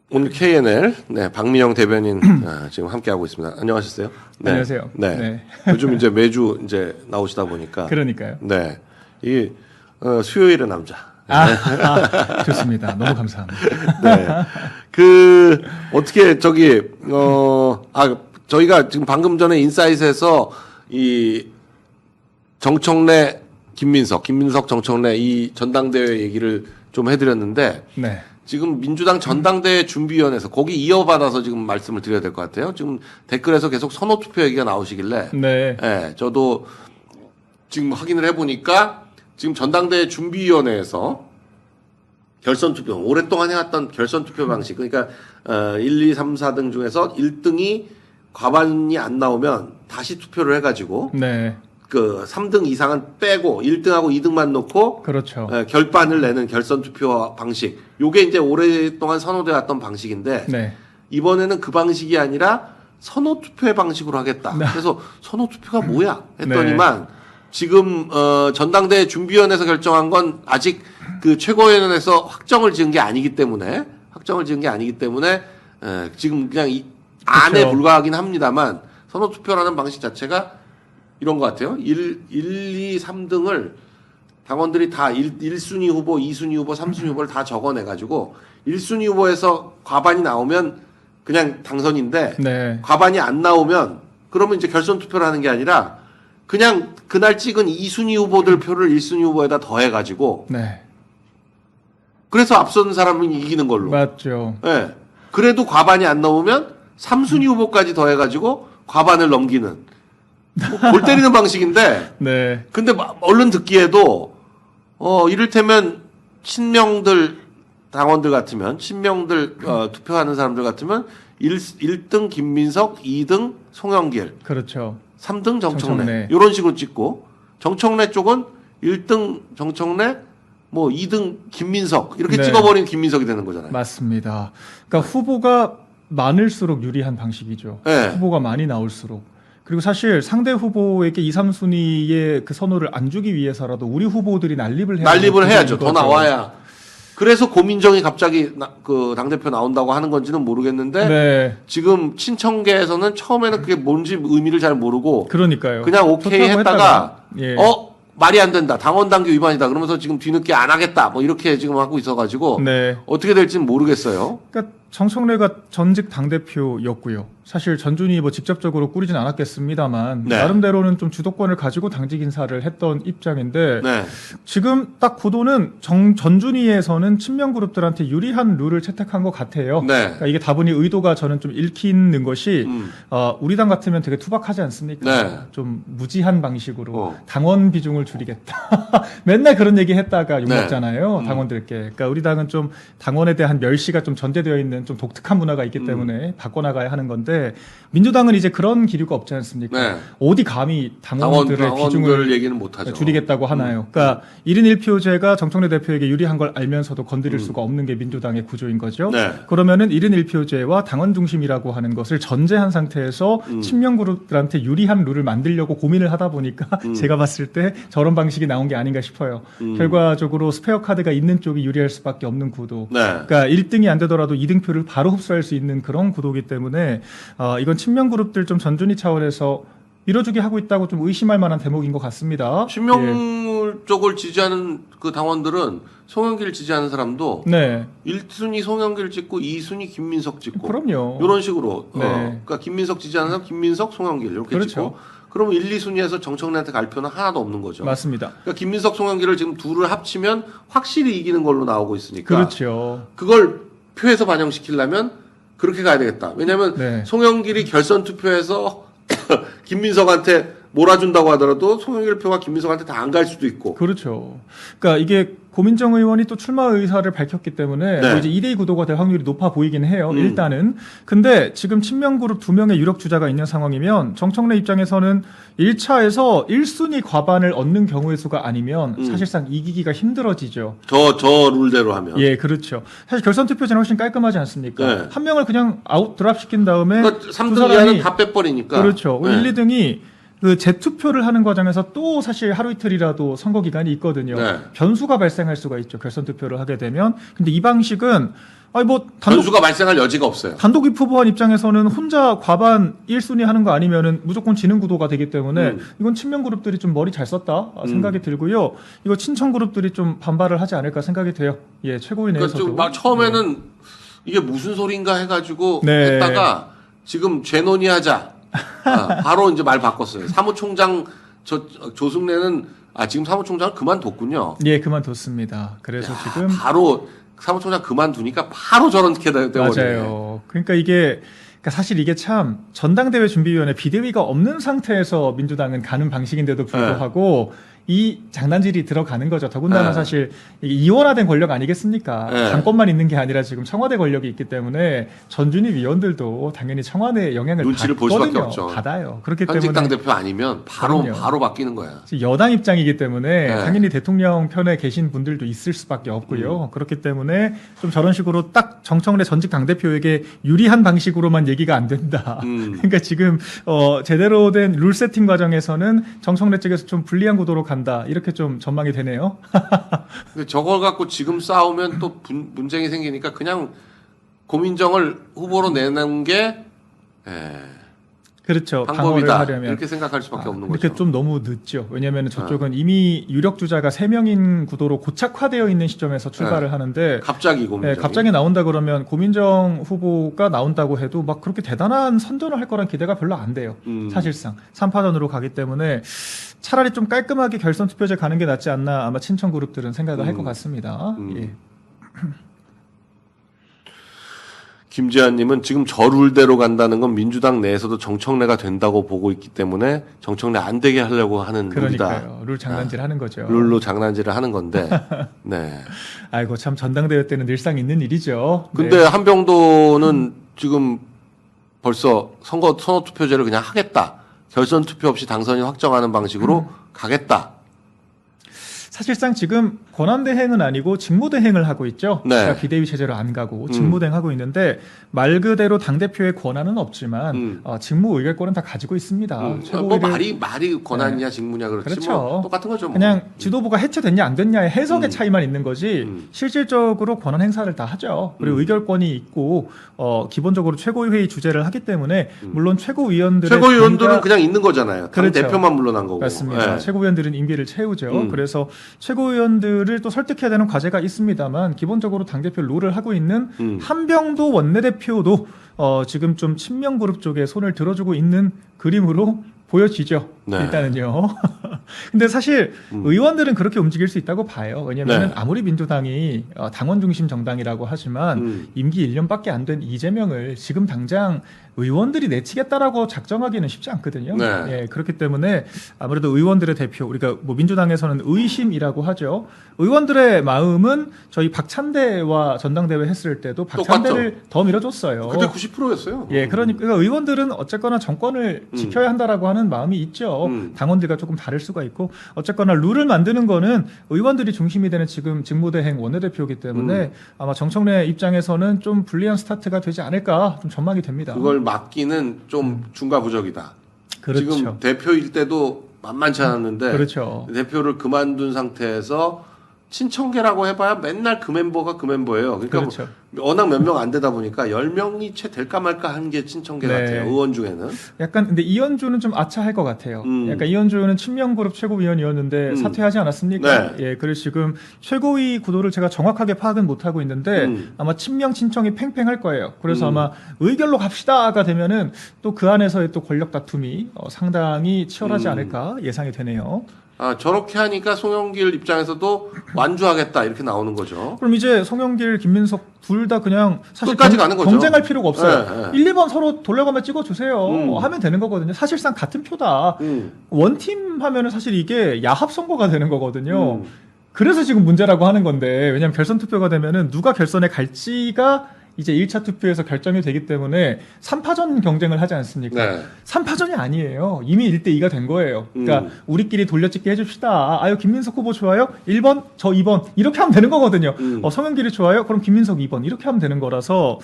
오늘 KNL 박민영 대변인 지금 함께 하고 있습니다. 안녕하셨어요? 네. 안녕하세요. 네. 네. 요즘 이제 매주 이제 나오시다 보니까 그러니까요. 네. 이 수요일의 남자. 좋습니다. 너무 감사합니다. 네. 어떻게 저희가 지금 방금 전에 인사이트에서 이 정청래 김민석 정청래 이 전당대회 얘기를 좀 해드렸는데 네. 지금 민주당 전당대회 준비위원회에서 거기 이어받아서 지금 말씀을 드려야 될 것 같아요. 지금 댓글에서 계속 선호투표 얘기가 나오시길래 네. 네, 저도 지금 확인을 해보니까 지금 전당대회 준비위원회에서 결선투표, 오랫동안 해왔던 결선투표 방식, 그러니까 1, 2, 3, 4등 중에서 1등이 과반이 안 나오면 다시 투표를 해가지고 네. 3등 이상은 빼고 1등하고 2등만 놓고 그렇죠. 결반을 내는 결선투표 방식, 요게 이제 오랫동안 선호돼 왔던 방식인데 네. 이번에는 그 방식이 아니라 선호투표의 방식으로 하겠다. 네. 그래서 선호투표가 뭐야 했더니만 지금 전당대회 준비위원회에서 결정한 건 아직 그 최고위원회에서 확정을 지은 게 아니기 때문에 지금 그냥 안에 그렇죠. 불과하긴 합니다만 선호투표라는 방식 자체가 이런 것 같아요. 1, 2, 3등을 당원들이 다 1순위 후보, 2순위 후보, 3순위 후보를 다 적어내가지고 1순위 후보에서 과반이 나오면 그냥 당선인데 네. 과반이 안 나오면 그러면 이제 결선 투표를 하는 게 아니라 그냥 그날 찍은 2순위 후보들 표를 1순위 후보에다 더해가지고 네. 그래서 앞선 사람은 이기는 걸로. 맞죠. 네. 그래도 과반이 안 넘으면 3순위 후보까지 더해가지고 과반을 넘기는 골 때리는 방식인데. 네. 근데 얼른 듣기에도 이를테면 친명들 당원들 같으면 친명들 투표하는 사람들 같으면 1등 김민석, 2등 송영길, 그렇죠. 3등 정청래. 정청래. 이런 식으로 찍고 정청래 쪽은 1등 정청래, 뭐 2등 김민석 이렇게 네. 찍어버리는 김민석이 되는 거잖아요. 맞습니다. 그러니까 후보가 많을수록 유리한 방식이죠. 네. 후보가 많이 나올수록. 그리고 사실 상대 후보에게 2, 3순위의 그 선호를 안 주기 위해서라도 우리 후보들이 난립을 해야죠. 더 나와야. 그래서 고민정이 갑자기 그 당대표 나온다고 하는 건지는 모르겠는데 네. 지금 친청계에서는 처음에는 그게 뭔지 의미를 잘 모르고 그러니까요. 그냥 오케이 했다가 예. 말이 안 된다. 당원당규 위반이다. 그러면서 지금 뒤늦게 안 하겠다. 뭐 이렇게 지금 하고 있어가지고 네. 어떻게 될지는 모르겠어요. 그러니까 정청래가 전직 당대표였고요. 사실 전준이 뭐 직접적으로 꾸리진 않았겠습니다만 네. 나름대로는 좀 주도권을 가지고 당직 인사를 했던 입장인데 네. 지금 딱 구도는 전준위에서는 친명 그룹들한테 유리한 룰을 채택한 것 같아요. 네. 그러니까 이게 다분히 의도가 저는 좀 읽히는 것이 우리 당 같으면 되게 투박하지 않습니까? 네. 좀 무지한 방식으로 어. 당원 비중을 줄이겠다. 맨날 그런 얘기 했다가 욕먹잖아요. 네. 당원들께. 그러니까 우리 당은 좀 당원에 대한 멸시가 좀 전제되어 있는 좀 독특한 문화가 있기 때문에 바꿔나가야 하는 건데 민주당은 이제 그런 기류가 없지 않습니까? 네. 어디 감히 당원들의 비중을 얘기는 못하죠. 줄이겠다고 하나요? 그러니까 1인 1표제가 정청래 대표에게 유리한 걸 알면서도 건드릴 수가 없는 게 민주당의 구조인 거죠. 네. 그러면은 1인 1표제와 당원 중심이라고 하는 것을 전제한 상태에서 친명 그룹들한테 유리한 룰을 만들려고 고민을 하다 보니까 제가 봤을 때 저런 방식이 나온 게 아닌가 싶어요. 결과적으로 스페어 카드가 있는 쪽이 유리할 수밖에 없는 구도. 네. 그러니까 1등이 안 되더라도 2등표를 바로 흡수할 수 있는 그런 구도이기 때문에 이건 친명 그룹들 좀 전준위 차원에서 밀어주기 하고 있다고 좀 의심할 만한 대목인 것 같습니다. 친명 쪽을 지지하는 그 당원들은 송영길 지지하는 사람도 네. 1순위 송영길 찍고 2순위 김민석 찍고 그럼요. 이런 식으로 네. 그러니까 김민석 지지하는 사람 김민석 송영길 이렇게 그렇죠. 찍고 그러면 1, 2순위에서 정청래한테 갈 표는 하나도 없는 거죠. 맞습니다. 그러니까 김민석 송영길을 지금 둘을 합치면 확실히 이기는 걸로 나오고 있으니까 그렇죠. 그걸 표에서 반영시키려면 그렇게 가야 되겠다. 왜냐하면 네. 송영길이 결선 투표에서 김민석한테 몰아준다고 하더라도 송영길 표가 김민석한테 다 안 갈 수도 있고. 그렇죠. 그러니까 이게 고민정 의원이 또 출마 의사를 밝혔기 때문에 네. 뭐 이제 2대2 구도가 될 확률이 높아 보이긴 해요. 일단은. 근데 지금 친명 그룹 2명의 유력 주자가 있는 상황이면 정청래 입장에서는 1차에서 1순위 과반을 얻는 경우의 수가 아니면 사실상 이기기가 힘들어지죠. 저 룰대로 하면. 예, 그렇죠. 사실 결선 투표제는 훨씬 깔끔하지 않습니까? 네. 한 명을 그냥 아웃 드랍 시킨 다음에 그러니까 3등 두 이하는 사람이 다 빼버리니까. 그렇죠. 네. 1, 2등이 그 재투표를 하는 과정에서 또 사실 하루 이틀이라도 선거 기간이 있거든요. 네. 변수가 발생할 수가 있죠. 결선 투표를 하게 되면. 근데 이 방식은 아니 뭐 단독 변수가 발생할 여지가 없어요. 단독 후보한 입장에서는 혼자 과반 1순위 하는 거 아니면은 무조건 지는 구도가 되기 때문에 이건 친명 그룹들이 좀 머리 잘 썼다 생각이 들고요. 이거 친청 그룹들이 좀 반발을 하지 않을까 생각이 돼요. 예, 최고위 그러니까 내에서도. 좀막 처음에는 이게 무슨 소린가 해가지고 네. 했다가 지금 재논의하자. 바로 이제 말 바꿨어요. 사무총장 조승래는 지금 사무총장 그만뒀군요. 예, 그만뒀습니다. 그래서 지금 바로 사무총장 그만두니까 바로 저렇게 되버리네. 맞아요. 그러니까 사실 이게 참 전당대회 준비위원회 비대위가 없는 상태에서 민주당은 가는 방식인데도 불구하고 이 장난질이 들어가는 거죠. 더군다나 네. 사실 이게 이원화된 권력 아니겠습니까? 네. 당권만 있는 게 아니라 지금 청와대 권력이 있기 때문에 전준희 위원들도 당연히 청와대의 영향을 눈치를 볼 수밖에 받거든요. 없죠. 받아요. 그렇기 현직 때문에 당대표 아니면 바로 그럼요. 바뀌는 거야. 여당 입장이기 때문에 네. 당연히 대통령 편에 계신 분들도 있을 수밖에 없고요. 그렇기 때문에 좀 저런 식으로 딱 정청래 전직 당대표에게 유리한 방식으로만 얘기가 안 된다. 그러니까 지금 제대로 된 룰 세팅 과정에서는 정청래 측에서 좀 불리한 구도로 간다. 이렇게 좀 전망이 되네요. 근데 저걸 갖고 지금 싸우면 또 분쟁이 생기니까 그냥 고민정을 후보로 내는 게 그렇죠. 방어를 방법이다. 하려면. 이렇게 생각할 수밖에 없는 이렇게 거죠. 좀 너무 늦죠. 왜냐하면 저쪽은 이미 유력 주자가 3명인 구도로 고착화되어 있는 시점에서 출발을 하는데 갑자기 고민정이. 갑자기 나온다 그러면 고민정 후보가 나온다고 해도 막 그렇게 대단한 선전을 할 거란 기대가 별로 안 돼요. 사실상 3파전으로 가기 때문에 차라리 좀 깔끔하게 결선 투표제 가는 게 낫지 않나 아마 친청 그룹들은 생각을 할 것 같습니다. 예. 김지한님은 지금 저 룰대로 간다는 건 민주당 내에서도 정청래가 된다고 보고 있기 때문에 정청래 안 되게 하려고 하는 룰이다. 그러니까요. 룰 장난질 하는 거죠. 룰로 장난질을 하는 건데. 네. 아이고 참 전당대회 때는 늘상 있는 일이죠. 근데 한병도는 지금 벌써 선거 투표제를 그냥 하겠다. 결선 투표 없이 당선이 확정하는 방식으로 가겠다. 사실상 지금 권한대행은 아니고 직무대행을 하고 있죠. 네. 그러니까 비대위 체제로 안 가고 직무대행 하고 있는데 말 그대로 당대표의 권한은 없지만 직무 의결권은 다 가지고 있습니다. 뭐 최고위를 말이 권한이냐 직무냐 그렇지 그렇죠. 뭐 똑같은 거죠. 뭐. 그냥 지도부가 해체됐냐 안 됐냐의 해석의 차이만 있는 거지 실질적으로 권한 행사를 다 하죠. 그리고 의결권이 있고 기본적으로 최고위회의 주재를 하기 때문에 물론 최고위원들의 최고위원들은 그냥 있는 거잖아요. 당 그렇죠. 대표만 물러난 거고. 맞습니다. 네. 최고위원들은 임기를 채우죠. 그래서 최고위원들을 또 설득해야 되는 과제가 있습니다만 기본적으로 당대표 롤을 하고 있는 한병도 원내대표도 지금 좀 친명 그룹 쪽에 손을 들어주고 있는 그림으로 보여지죠. 네. 일단은요. 근데 사실 의원들은 그렇게 움직일 수 있다고 봐요. 왜냐하면 아무리 민주당이 당원 중심 정당이라고 하지만 임기 1년밖에 안 된 이재명을 지금 당장 의원들이 내치겠다라고 작정하기는 쉽지 않거든요. 네. 예, 그렇기 때문에 아무래도 의원들의 대표, 우리가 뭐 민주당에서는 의심이라고 하죠. 의원들의 마음은 저희 박찬대와 전당대회 했을 때도 박찬대를 더 밀어줬어요. 그때 90%였어요. 예, 그러니까 의원들은 어쨌거나 정권을 지켜야 한다라고 하는 마음이 있죠. 당원들과 조금 다를 수가 있고 어쨌거나 룰을 만드는 거는 의원들이 중심이 되는 지금 직무대행 원내대표이기 때문에 아마 정청래 입장에서는 좀 불리한 스타트가 되지 않을까 좀 전망이 됩니다. 그걸 막기는 좀 중과부적이다. 그렇죠. 지금 대표일 때도 만만치 않았는데 그렇죠. 대표를 그만둔 상태에서 친청계라고 해봐야 맨날 그 멤버가 그 멤버예요. 그러니까 그렇죠. 뭐 워낙 몇 명 안 되다 보니까 10명이 채 될까 말까 한 게 친청계 네. 같아요. 의원 중에는. 약간 근데 이현주는 좀 아차할 것 같아요. 약간 이현주는 친명그룹 최고위원이었는데 사퇴하지 않았습니까? 네. 예, 그래서 지금 최고위 구도를 제가 정확하게 파악은 못 하고 있는데 아마 친명 친청이 팽팽할 거예요. 그래서 아마 의결로 갑시다가 되면은 또 그 안에서의 또 권력 다툼이 상당히 치열하지 않을까 예상이 되네요. 저렇게 하니까 송영길 입장에서도 완주하겠다 이렇게 나오는 거죠. 그럼 이제 송영길, 김민석 둘 다 그냥 사실 끝까지 가는 거죠. 경쟁할 필요가 없어요. 네, 1, 2번 서로 돌려가며 찍어주세요. 하면 되는 거거든요. 사실상 같은 표다. 원팀 하면은 사실 이게 야합 선거가 되는 거거든요. 그래서 지금 문제라고 하는 건데 왜냐하면 결선 투표가 되면은 누가 결선에 갈지가 이제 1차 투표에서 결정이 되기 때문에 3파전 경쟁을 하지 않습니까? 네. 3파전이 아니에요. 이미 1대2가 된 거예요. 그러니까 우리끼리 돌려찍기 해줍시다. 아유 김민석 후보 좋아요? 1번, 저 2번 이렇게 하면 되는 거거든요. 성현길이 좋아요? 그럼 김민석 2번 이렇게 하면 되는 거라서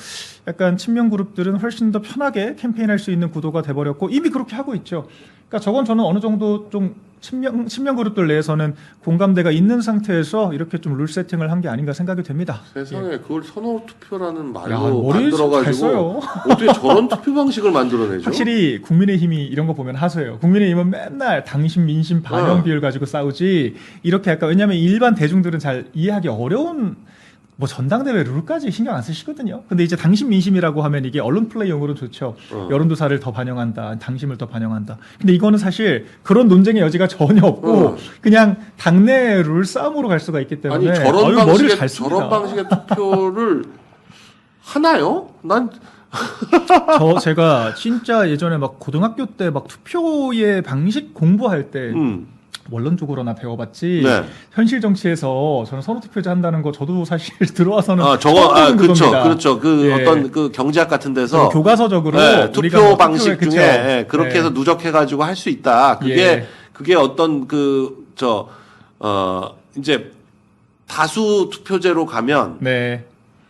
약간 친명 그룹들은 훨씬 더 편하게 캠페인할 수 있는 구도가 돼버렸고 이미 그렇게 하고 있죠. 그러니까 저건 저는 어느 정도 좀 친명 그룹들 내에서는 공감대가 있는 상태에서 이렇게 좀 룰 세팅을 한 게 아닌가 생각이 됩니다. 세상에 그걸 선호 투표라는 야, 말로 머리 잘 만들어가지고 써요. 어떻게 저런 투표 방식을 만들어내죠? 확실히 국민의힘이 이런 거 보면 하소요. 국민의힘은 맨날 당심 민심 반영 비율 가지고 싸우지 이렇게 약간 왜냐하면 일반 대중들은 잘 이해하기 어려운 뭐 전당대회 룰까지 신경 안 쓰시거든요. 근데 이제 당심 민심이라고 하면 이게 언론 플레이용으로는 좋죠. 여론조사를 더 반영한다, 당심을 더 반영한다. 근데 이거는 사실 그런 논쟁의 여지가 전혀 없고 그냥 당내 룰 싸움으로 갈 수가 있기 때문에 아니 머리를 잘 씁니다. 저런 방식의 투표를 하나요? 난 제가 진짜 예전에 막 고등학교 때 막 투표의 방식 공부할 때 원론적으로나 배워봤지 네. 현실 정치에서 저는 선호투표제 한다는 거 저도 사실 들어와서는 그렇죠. 그 예. 어떤 그 경제학 같은 데서 교과서적으로 네, 우리가 투표 뭐 방식 투표에, 중에 예, 그렇게 네. 해서 누적해가지고 할 수 있다. 그게 어떤 이제 다수 투표제로 가면 네.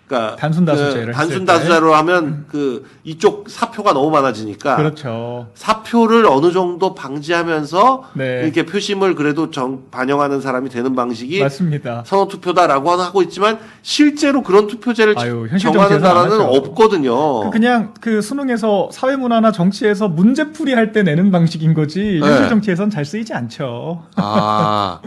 그러니까 단순 다수제를 단순 했을 다수제로 하면 그 이쪽 사표가 너무 많아지니까 그렇죠. 사표를 어느 정도 방지하면서 네. 이렇게 표심을 그래도 반영하는 사람이 되는 방식이 맞습니다. 선호 투표다라고 하고 있지만 실제로 그런 투표제를 현실 정하는 정치에서 안 나라는 하죠. 없거든요. 그냥 그 수능에서 사회문화나 정치에서 문제풀이 할 때 내는 방식인 거지 현실 네. 정치에선 잘 쓰이지 않죠. 아,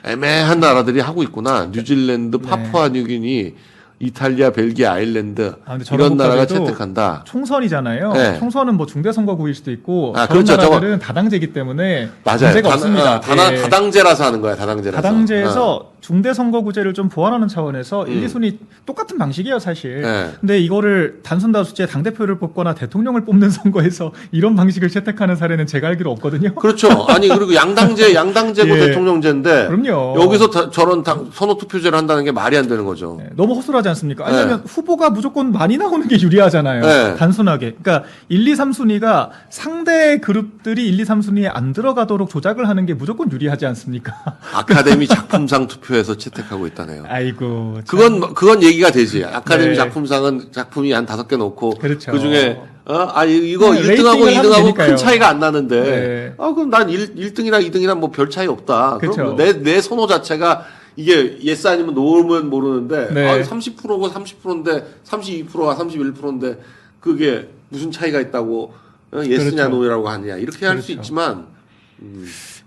애매한 나라들이 하고 있구나. 뉴질랜드, 파푸아 뉴기니, 이탈리아, 벨기에, 아일랜드 근데 저런 이런 나라가 국가들도 채택한다. 총선이잖아요. 네. 총선은 뭐 중대선거구일 수도 있고 아, 그런 그렇죠. 나라들은 다당제이기 때문에 맞아요. 문제가 없습니다. 예. 다당제라서 하는 거야. 다당제라서. 다당제에서 중대선거구제를 좀 보완하는 차원에서 1, 2순위 똑같은 방식이에요, 사실. 네. 근데 이거를 단순다수제 당대표를 뽑거나 대통령을 뽑는 선거에서 이런 방식을 채택하는 사례는 제가 알기로 없거든요. 그렇죠. 아니 그리고 양당제고 예. 대통령제인데 그럼요. 여기서 저런 선호 투표제를 한다는 게 말이 안 되는 거죠. 네, 너무 허술하지 않습니까? 왜냐하면 후보가 무조건 많이 나오는 게 유리하잖아요. 네. 단순하게. 그러니까 1, 2, 3순위가 상대 그룹들이 1, 2, 3순위에 안 들어가도록 조작을 하는 게 무조건 유리하지 않습니까? 아카데미 작품상 투표에서 채택하고 있다네요. 아이고. 참. 그건 얘기가 되지. 아카데미 네. 작품상은 작품이 한 5개 놓고 그렇죠. 그 중에 이거 네, 1등하고 레이팅을 하면 2등하고 되니까요. 큰 차이가 안 나는데 네. 그럼 난 1등이랑 2등이랑 뭐 별 차이 없다. 그렇죠. 그럼 내 선호 자체가 이게 예스 아니면 노면 모르는데 네. 30%고 30%인데 32%와 31%인데 그게 무슨 차이가 있다고 예스냐 그렇죠. 노라고 하느냐 이렇게 할 수 그렇죠. 있지만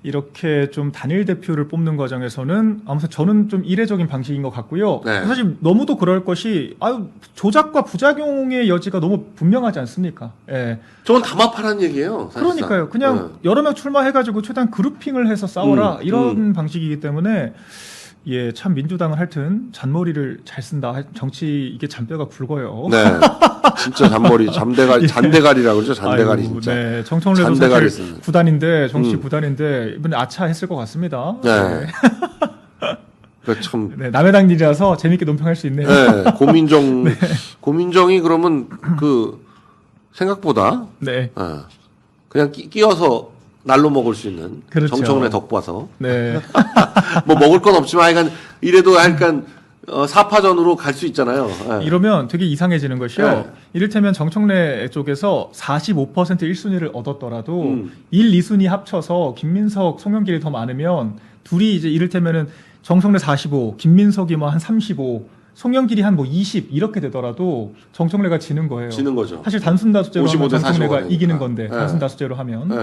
이렇게 좀 단일 대표를 뽑는 과정에서는 아무튼 저는 좀 이례적인 방식인 것 같고요. 네. 사실 너무도 그럴 것이 조작과 부작용의 여지가 너무 분명하지 않습니까? 예. 저건 담합하라는 얘기예요. 사실상. 그러니까요. 그냥 여러 명 출마해가지고 최대한 그룹핑을 해서 싸워라 이런 방식이기 때문에 예, 참 민주당은 하여튼 잔머리를 잘 쓴다. 정치 이게 잔뼈가 굵어요. 네, 진짜 잔대가리라고 그러죠. 잔대가리 아이고, 진짜. 네, 정청래도 잔대가리 사실 쓰는. 구단인데 정치 구단인데 이번에 아차했을 것 같습니다. 네. 그 참. 네, 남의 당 일이라서 재밌게 논평할 수 있네요. 네, 고민정이 그러면 그 생각보다 네, 그냥 끼어서 날로 먹을 수 있는 그렇죠. 정청래 덕봐서 네, 뭐 먹을 건 없지만 하여간 이래도 약간 4파전으로 갈 수 있잖아요. 네. 이러면 되게 이상해지는 것이요. 네. 이를테면 정청래 쪽에서 45% 1순위를 얻었더라도 1, 2순위 합쳐서 김민석, 송영길이 더 많으면 둘이 이제 이를테면은 정청래 45, 김민석이 뭐 한 35, 송영길이 한 뭐 20 이렇게 되더라도 정청래가 지는 거예요. 지는 거죠. 사실 단순 다수제로 하면 55 대 정청래가 45 이기는 되니까. 건데 네. 단순 다수제로 하면 네.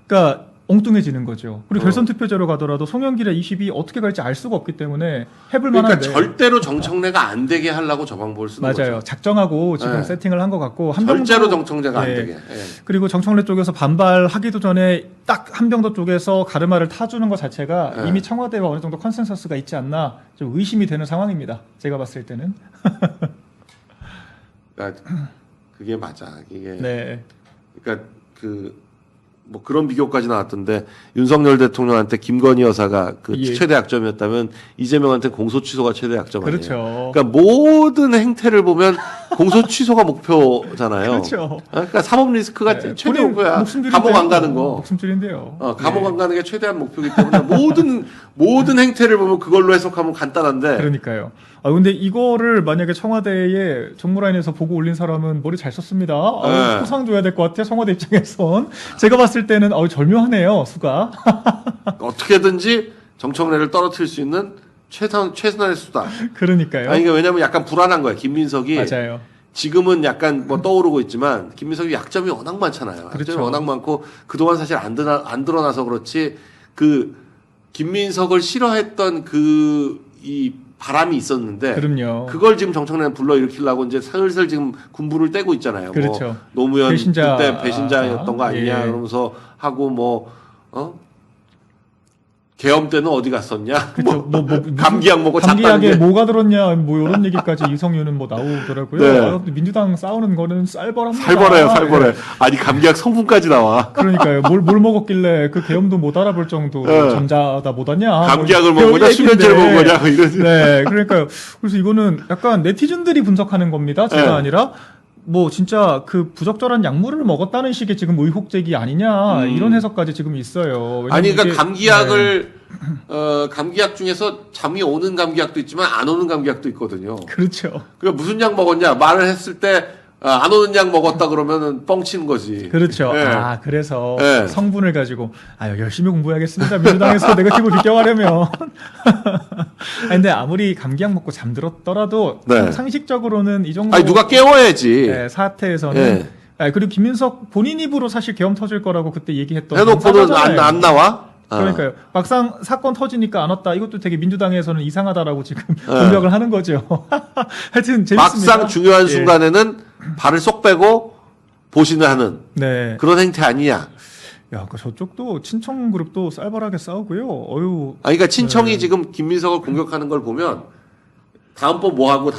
그러니까 엉뚱해지는 거죠. 그리고 결선 투표제로 가더라도 송영길의 20이 어떻게 갈지 알 수가 없기 때문에 해볼 그러니까 만한데 절대로 정청래가 안 되게 하려고 저 방법을 쓰는 맞아요. 거죠. 작정하고 지금 네. 세팅을 한 것 같고 절대로 정청래가 안 네. 되게. 예. 그리고 정청래 쪽에서 반발하기도 전에 딱 한병더 쪽에서 가르마를 타주는 것 자체가 네. 이미 청와대와 어느 정도 컨센서스가 있지 않나 좀 의심이 되는 상황입니다. 제가 봤을 때는. 그러니까 그게 맞아. 이게 네. 그러니까 뭐 그런 비교까지 나왔던데 윤석열 대통령한테 김건희 여사가 예. 최대 약점이었다면 이재명한테 공소 취소가 최대 약점 아니에요. 그렇죠. 그러니까 모든 행태를 보면 공소 취소가 목표잖아요. 그렇죠. 그러니까 사법 리스크가 네, 최대 본인 목표야. 목숨줄인데요. 감옥 안 가는 거. 목숨줄인데요. 감옥 네. 안 가는 게 최대한 목표이기 때문에 모든 행태를 보면 그걸로 해석하면 간단한데. 그러니까요. 근데 이거를 만약에 청와대에 정무라인에서 보고 올린 사람은 머리 잘 썼습니다. 네. 포상 줘야 될 것 같아요. 청와대 입장에선. 제가 봤을 때는 절묘하네요. 수가. 어떻게든지 정청래를 떨어뜨릴 수 있는 최선의 수다. 그러니까요. 아니, 그러니까 왜냐면 약간 불안한 거야. 김민석이 맞아요. 지금은 약간 뭐 떠오르고 있지만 김민석이 약점이 워낙 많잖아요. 그렇죠. 약점이 워낙 많고 그동안 사실 안 드러나서 그렇지 그 김민석을 싫어했던 이 바람이 있었는데 그럼요. 그걸 지금 정청래는 불러일으키려고 이제 슬슬 지금 군부를 떼고 있잖아요. 그렇죠. 뭐 노무현 배신자. 그때 배신자였던 거 아니냐 예. 그러면서 하고 계엄 때는 어디 갔었냐? 그렇죠. 감기약 먹고 감기약에 잤다는데. 뭐가 들었냐, 뭐 이런 얘기까지 이성윤은 뭐 나오더라고요. 네. 민주당 싸우는 거는 쌀벌합니다. 살벌해. 아니 감기약 성분까지 나와. 그러니까요. 뭘 먹었길래 그 계엄도 못 알아볼 정도 네. 전자다 못하냐. 감기약을 뭐 먹은 거냐, 이런 수면제를 얘기인데. 먹은 거냐, 뭐 이런. 네, 그러니까요. 그래서 이거는 약간 네티즌들이 분석하는 겁니다. 제가 네. 아니라. 뭐 진짜 그 부적절한 약물을 먹었다는 식의 지금 의혹 제기 아니냐 이런 해석까지 지금 있어요. 왜냐면 아니 그러니까 이게- 감기약을 감기약 중에서 잠이 오는 감기약도 있지만 안 오는 감기약도 있거든요. 그렇죠. 그러니까 무슨 약 먹었냐 말을 했을 때 안 오는 약 먹었다 그러면은 뻥치는 거지. 그렇죠. 예. 그래서 예. 성분을 가지고 열심히 공부해야겠습니다. 민주당에서 네거티브 뒷경하려면. 근데 아무리 감기약 먹고 잠들었더라도 네. 상식적으로는 이 정도 아니 누가 깨워야지. 네, 사태에서는 예. 그리고 김민석 본인 입으로 사실 계엄 터질 거라고 그때 얘기했던 해놓고는 당사자잖아요. 안 나와. 그러니까요. 막상 사건 터지니까 안 왔다. 이것도 되게 민주당에서는 이상하다라고 지금 공격을 하는 거죠. 하여튼 재밌습니다. 막상 중요한 예. 순간에는 발을 쏙 빼고 보신을 하는 네. 그런 행태 아니냐. 저쪽도 친청 그룹도 쌀벌하게 싸우고요. 그러니까 친청이 네. 지금 김민석을 공격하는 걸 보면 다음번 뭐 하고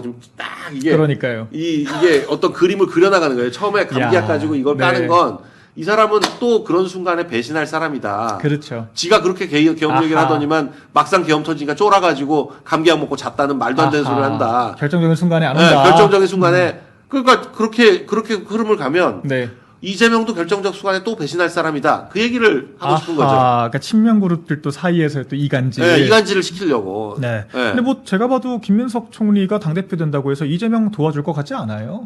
좀 딱 이게 그러니까요. 이게 어떤 그림을 그려나가는 거예요. 처음에 감기약 야, 가지고 이걸 네. 까는 건 이 사람은 또 그런 순간에 배신할 사람이다. 그렇죠. 지가 그렇게 계엄 얘기를 아하. 하더니만 막상 계엄 터지니까 쫄아가지고 감기약 먹고 잤다는 말도 안 되는 아하. 소리를 한다. 결정적인 순간에 안 네, 온다. 결정적인 순간에 그러니까 그렇게 흐름을 가면 네. 이재명도 결정적 순간에 또 배신할 사람이다. 그 얘기를 하고 싶은 거죠. 그러니까 친명 그룹들도 사이에서 또 이간질. 네, 이간질을 시키려고. 네. 네. 근데 뭐 제가 봐도 김민석 총리가 당대표 된다고 해서 이재명 도와줄 것 같지 않아요?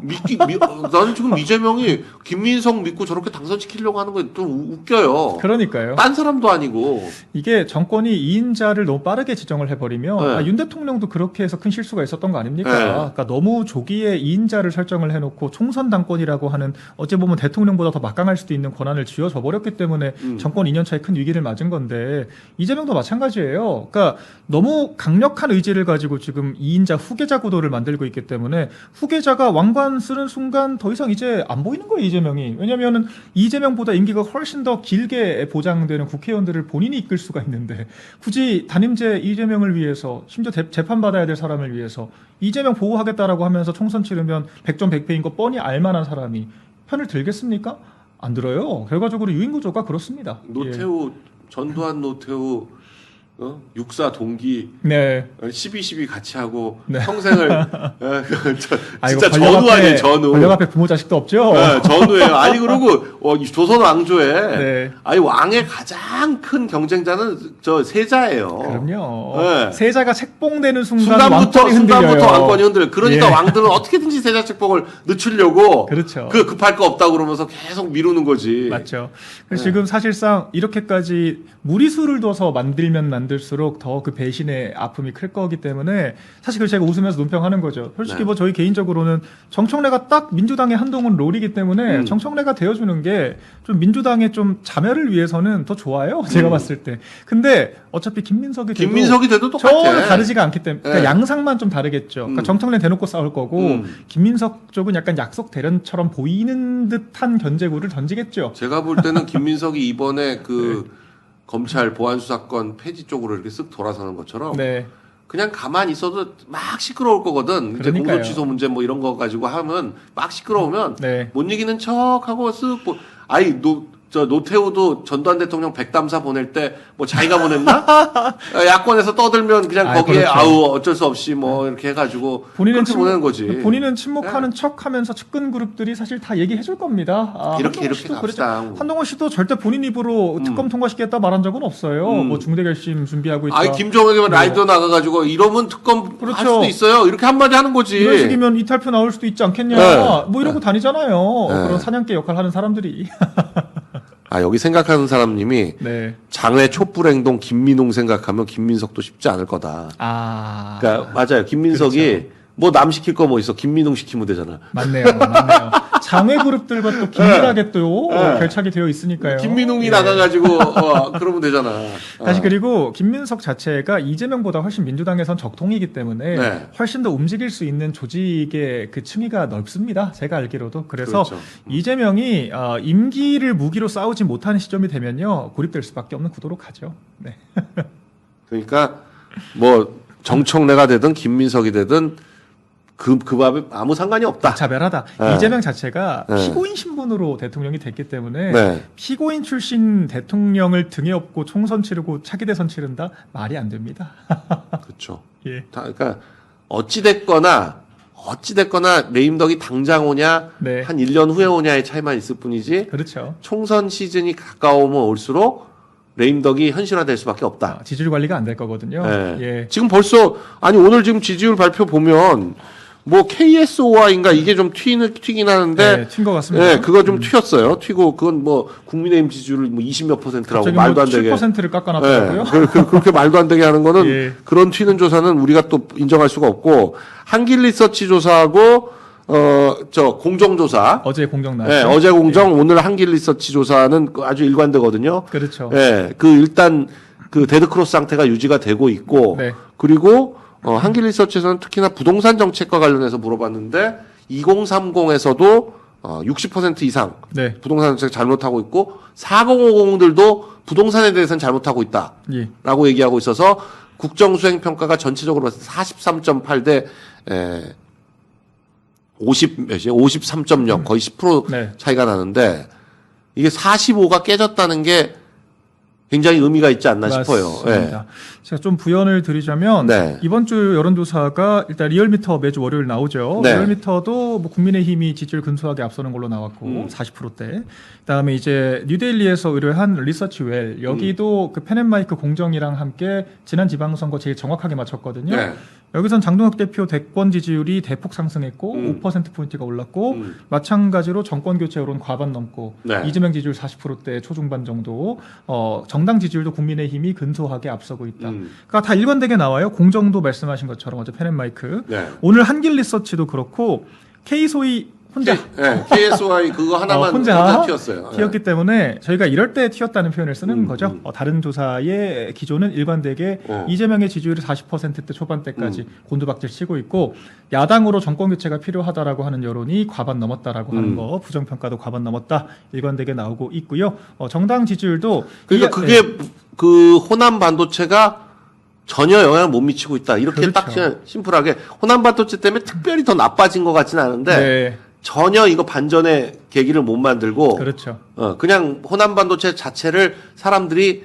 나는 지금 이재명이 김민석 믿고 저렇게 당선시키려고 하는 거 좀 웃겨요. 그러니까요. 딴 사람도 아니고. 이게 정권이 2인자를 너무 빠르게 지정을 해버리면 네. 윤 대통령도 그렇게 해서 큰 실수가 있었던 거 아닙니까? 네. 그러니까 너무 조기에 2인자를 설정을 해놓고 총선 당권이라고 하는 어찌 보면 대통령보다 더 막강할 수도 있는 권한을 쥐어줘 버렸기 때문에 정권 2년 차에 큰 위기를 맞은 건데 이재명도 마찬가지예요. 그러니까 너무 강력한 의지를 가지고 지금 2인자 후계자 구도를 만들고 있기 때문에 후계자가 왕관 쓰는 순간 더 이상 이제 안 보이는 거예요, 이재명이. 왜냐면은 이재명보다 임기가 훨씬 더 길게 보장되는 국회의원들을 본인이 이끌 수가 있는데 굳이 단임제 이재명을 위해서 심지어 재판받아야 될 사람을 위해서 이재명 보호하겠다라고 하면서 총선 치르면 100점 100패인 거 뻔히 알만한 사람이 편을 들겠습니까? 안 들어요. 결과적으로 유인구조가 그렇습니다. 노태우, 전두환 노태우, 육사 동기, 네. 12 같이 하고 네. 평생을 이거 진짜 권력 전우 앞에- 아니에요, 전우. 권력 앞에 부모 자식도 없죠? 네, 전우예요. 아니 그리고 이 조선 왕조에 네. 아니 왕의 가장 큰 경쟁자는 저 세자예요. 그럼요. 네. 세자가 책봉되는 순간 왕권이 순간부터 흔들려요. 왕권이 흔들려. 그러니까 예. 왕들은 어떻게든지 세자 책봉을 늦추려고 그렇죠. 그 급할 거 없다고 그러면서 계속 미루는 거지. 맞죠. 그래서 네. 지금 사실상 이렇게까지 무리수를 둬서 만들면 만들수록 더 그 배신의 아픔이 클 거기 때문에 사실 그 제가 웃으면서 논평하는 거죠. 솔직히 네. 뭐 저희 개인적으로는 정청래가 딱 민주당의 한동훈 롤이기 때문에 정청래가 되어주는 게 좀 민주당의 좀 자멸을 위해서는 더 좋아요. 제가 봤을 때. 근데 어차피 김민석이 돼도 똑같아. 전혀 다르지가 않기 때문에 그러니까 네. 양상만 좀 다르겠죠. 그러니까 정청래 대놓고 싸울 거고 김민석 쪽은 약간 약속 대련처럼 보이는 듯한 견제구를 던지겠죠. 제가 볼 때는 김민석이 이번에 그 네. 검찰 보안수 사건 폐지 쪽으로 이렇게 쓱 돌아서는 것처럼 네. 그냥 가만히 있어도 막 시끄러울 거거든. 이제 그러니까요. 공소 취소 문제 뭐 이런 거 가지고 하면 막 시끄러우면 네. 못 이기는 척하고 쓱 아이 저 노태우도 전두환 대통령 백담사 보낼 때 뭐 자기가 보냈나? 야권에서 떠들면 그냥 거기에 그렇죠. 아우 어쩔 수 없이 뭐 이렇게 해가지고 그렇게 보내는 거지. 본인은 침묵하는 척하면서 측근 그룹들이 사실 다 얘기해 줄 겁니다. 이렇게 씨도 갑시다. 한동훈 씨도 절대 본인 입으로 특검 통과시켰다 말한 적은 없어요. 뭐 중대 결심 준비하고 있다. 아니 김정은이면 라이더 나가가지고 이러면 특검 그렇죠. 할 수도 있어요. 이렇게 한마디 하는 거지. 이런 식이면 이탈표 나올 수도 있지 않겠냐. 네. 뭐 이러고 다니잖아요. 네. 그런 사냥개 역할 하는 사람들이. 여기 생각하는 사람님이 네. 장외 촛불 행동 김민웅 생각하면 김민석도 쉽지 않을 거다. 그러니까 맞아요. 김민석이 그렇죠. 뭐 남 시킬 거 뭐 있어. 김민웅 시키면 되잖아. 맞네요. 장외 그룹들과 또 긴밀하게 또 결착이 되어 있으니까요. 김민웅이 예. 나가가지고 그러면 되잖아. 다시 그리고 김민석 자체가 이재명보다 훨씬 민주당에선 적통이기 때문에 네. 훨씬 더 움직일 수 있는 조직의 그 층위가 넓습니다. 제가 알기로도. 그래서 그렇죠. 이재명이 임기를 무기로 싸우지 못하는 시점이 되면요 고립될 수밖에 없는 구도로 가죠. 네. 그러니까 뭐 정청래가 되든 김민석이 되든 그 밥에 아무 상관이 없다. 차별하다. 네. 이재명 자체가 네. 피고인 신분으로 대통령이 됐기 때문에 네. 피고인 출신 대통령을 등에 업고 총선 치르고 차기 대선 치른다 말이 안 됩니다. 그렇죠. 예. 그러니까 어찌됐거나 레임덕이 당장 오냐 네. 한 1년 후에 오냐의 차이만 있을 뿐이지 그렇죠. 총선 시즌이 가까우면 올수록 레임덕이 현실화될 수밖에 없다. 지지율 관리가 안 될 거거든요. 네. 예. 지금 벌써 오늘 지금 지지율 발표 보면 뭐 KSOI인가 이게 좀 튀긴 하는데 네, 튄 것 같습니다. 네, 그거 좀 튀었어요. 튀고 그건 뭐 국민의힘 지지율 뭐 20몇 %라고 말도 안 되게 7%를 깎아놨더라고요. 네, 그렇게 말도 안 되게 하는 거는 예. 그런 튀는 조사는 우리가 또 인정할 수가 없고 한길리서치 조사하고 저 공정조사 어제 공정 네, 나왔죠. 어제 공정 오늘 한길리서치 조사는 아주 일관되거든요. 그렇죠. 네, 일단 그 데드크로스 상태가 유지가 되고 있고 네. 그리고 한길리서치에서는 특히나 부동산 정책과 관련해서 물어봤는데 2030에서도 60% 이상 네. 부동산 정책 잘못하고 있고 4050들도 부동산에 대해서는 잘못하고 있다라고 예. 얘기하고 있어서 국정수행평가가 전체적으로 봤을 때 43.8대 53.0 거의 10% 네. 차이가 나는데 이게 45가 깨졌다는 게 굉장히 의미가 있지 않나 싶어요. 맞습니다. 제가 좀 부연을 드리자면 네. 이번 주 여론조사가 일단 리얼미터 매주 월요일 나오죠. 네. 리얼미터도 뭐 국민의힘이 지지율 근소하게 앞서는 걸로 나왔고 40%대. 그다음에 이제 뉴데일리에서 의뢰한 리서치웰 여기도 그 펜앤마이크 공정이랑 함께 지난 지방선거 제일 정확하게 맞췄거든요. 네. 여기선 장동혁 대표 대권 지지율이 대폭 상승했고 5%포인트가 올랐고 마찬가지로 정권 교체 여론 과반 넘고 네. 이재명 지지율 40%대 초중반 정도 정당 지지율도 국민의힘이 근소하게 앞서고 있다. 그러니까 다 일관되게 나와요. 공정도 말씀하신 것처럼 어제 펜앤마이크 네. 오늘 한길리서치도 그렇고 K소위 혼자 KSOI 그거 하나만 혼자 튀었어요. 튀었기 때문에 저희가 이럴 때 튀었다는 표현을 쓰는 거죠. 다른 조사의 기조는 일관되게 이재명의 지지율이 40%대 초반대까지 곤두박질 치고 있고 야당으로 정권 교체가 필요하다라고 하는 여론이 과반 넘었다라고 하는 거 부정평가도 과반 넘었다 일관되게 나오고 있고요. 정당 지지율도 그러니까 그게 그 호남 반도체가 전혀 영향을 못 미치고 있다. 이렇게 그렇죠. 딱 그냥 심플하게 호남 반도체 때문에 특별히 더 나빠진 것 같지는 않은데 네. 전혀 이거 반전의 계기를 못 만들고 그렇죠. 그냥 호남 반도체 자체를 사람들이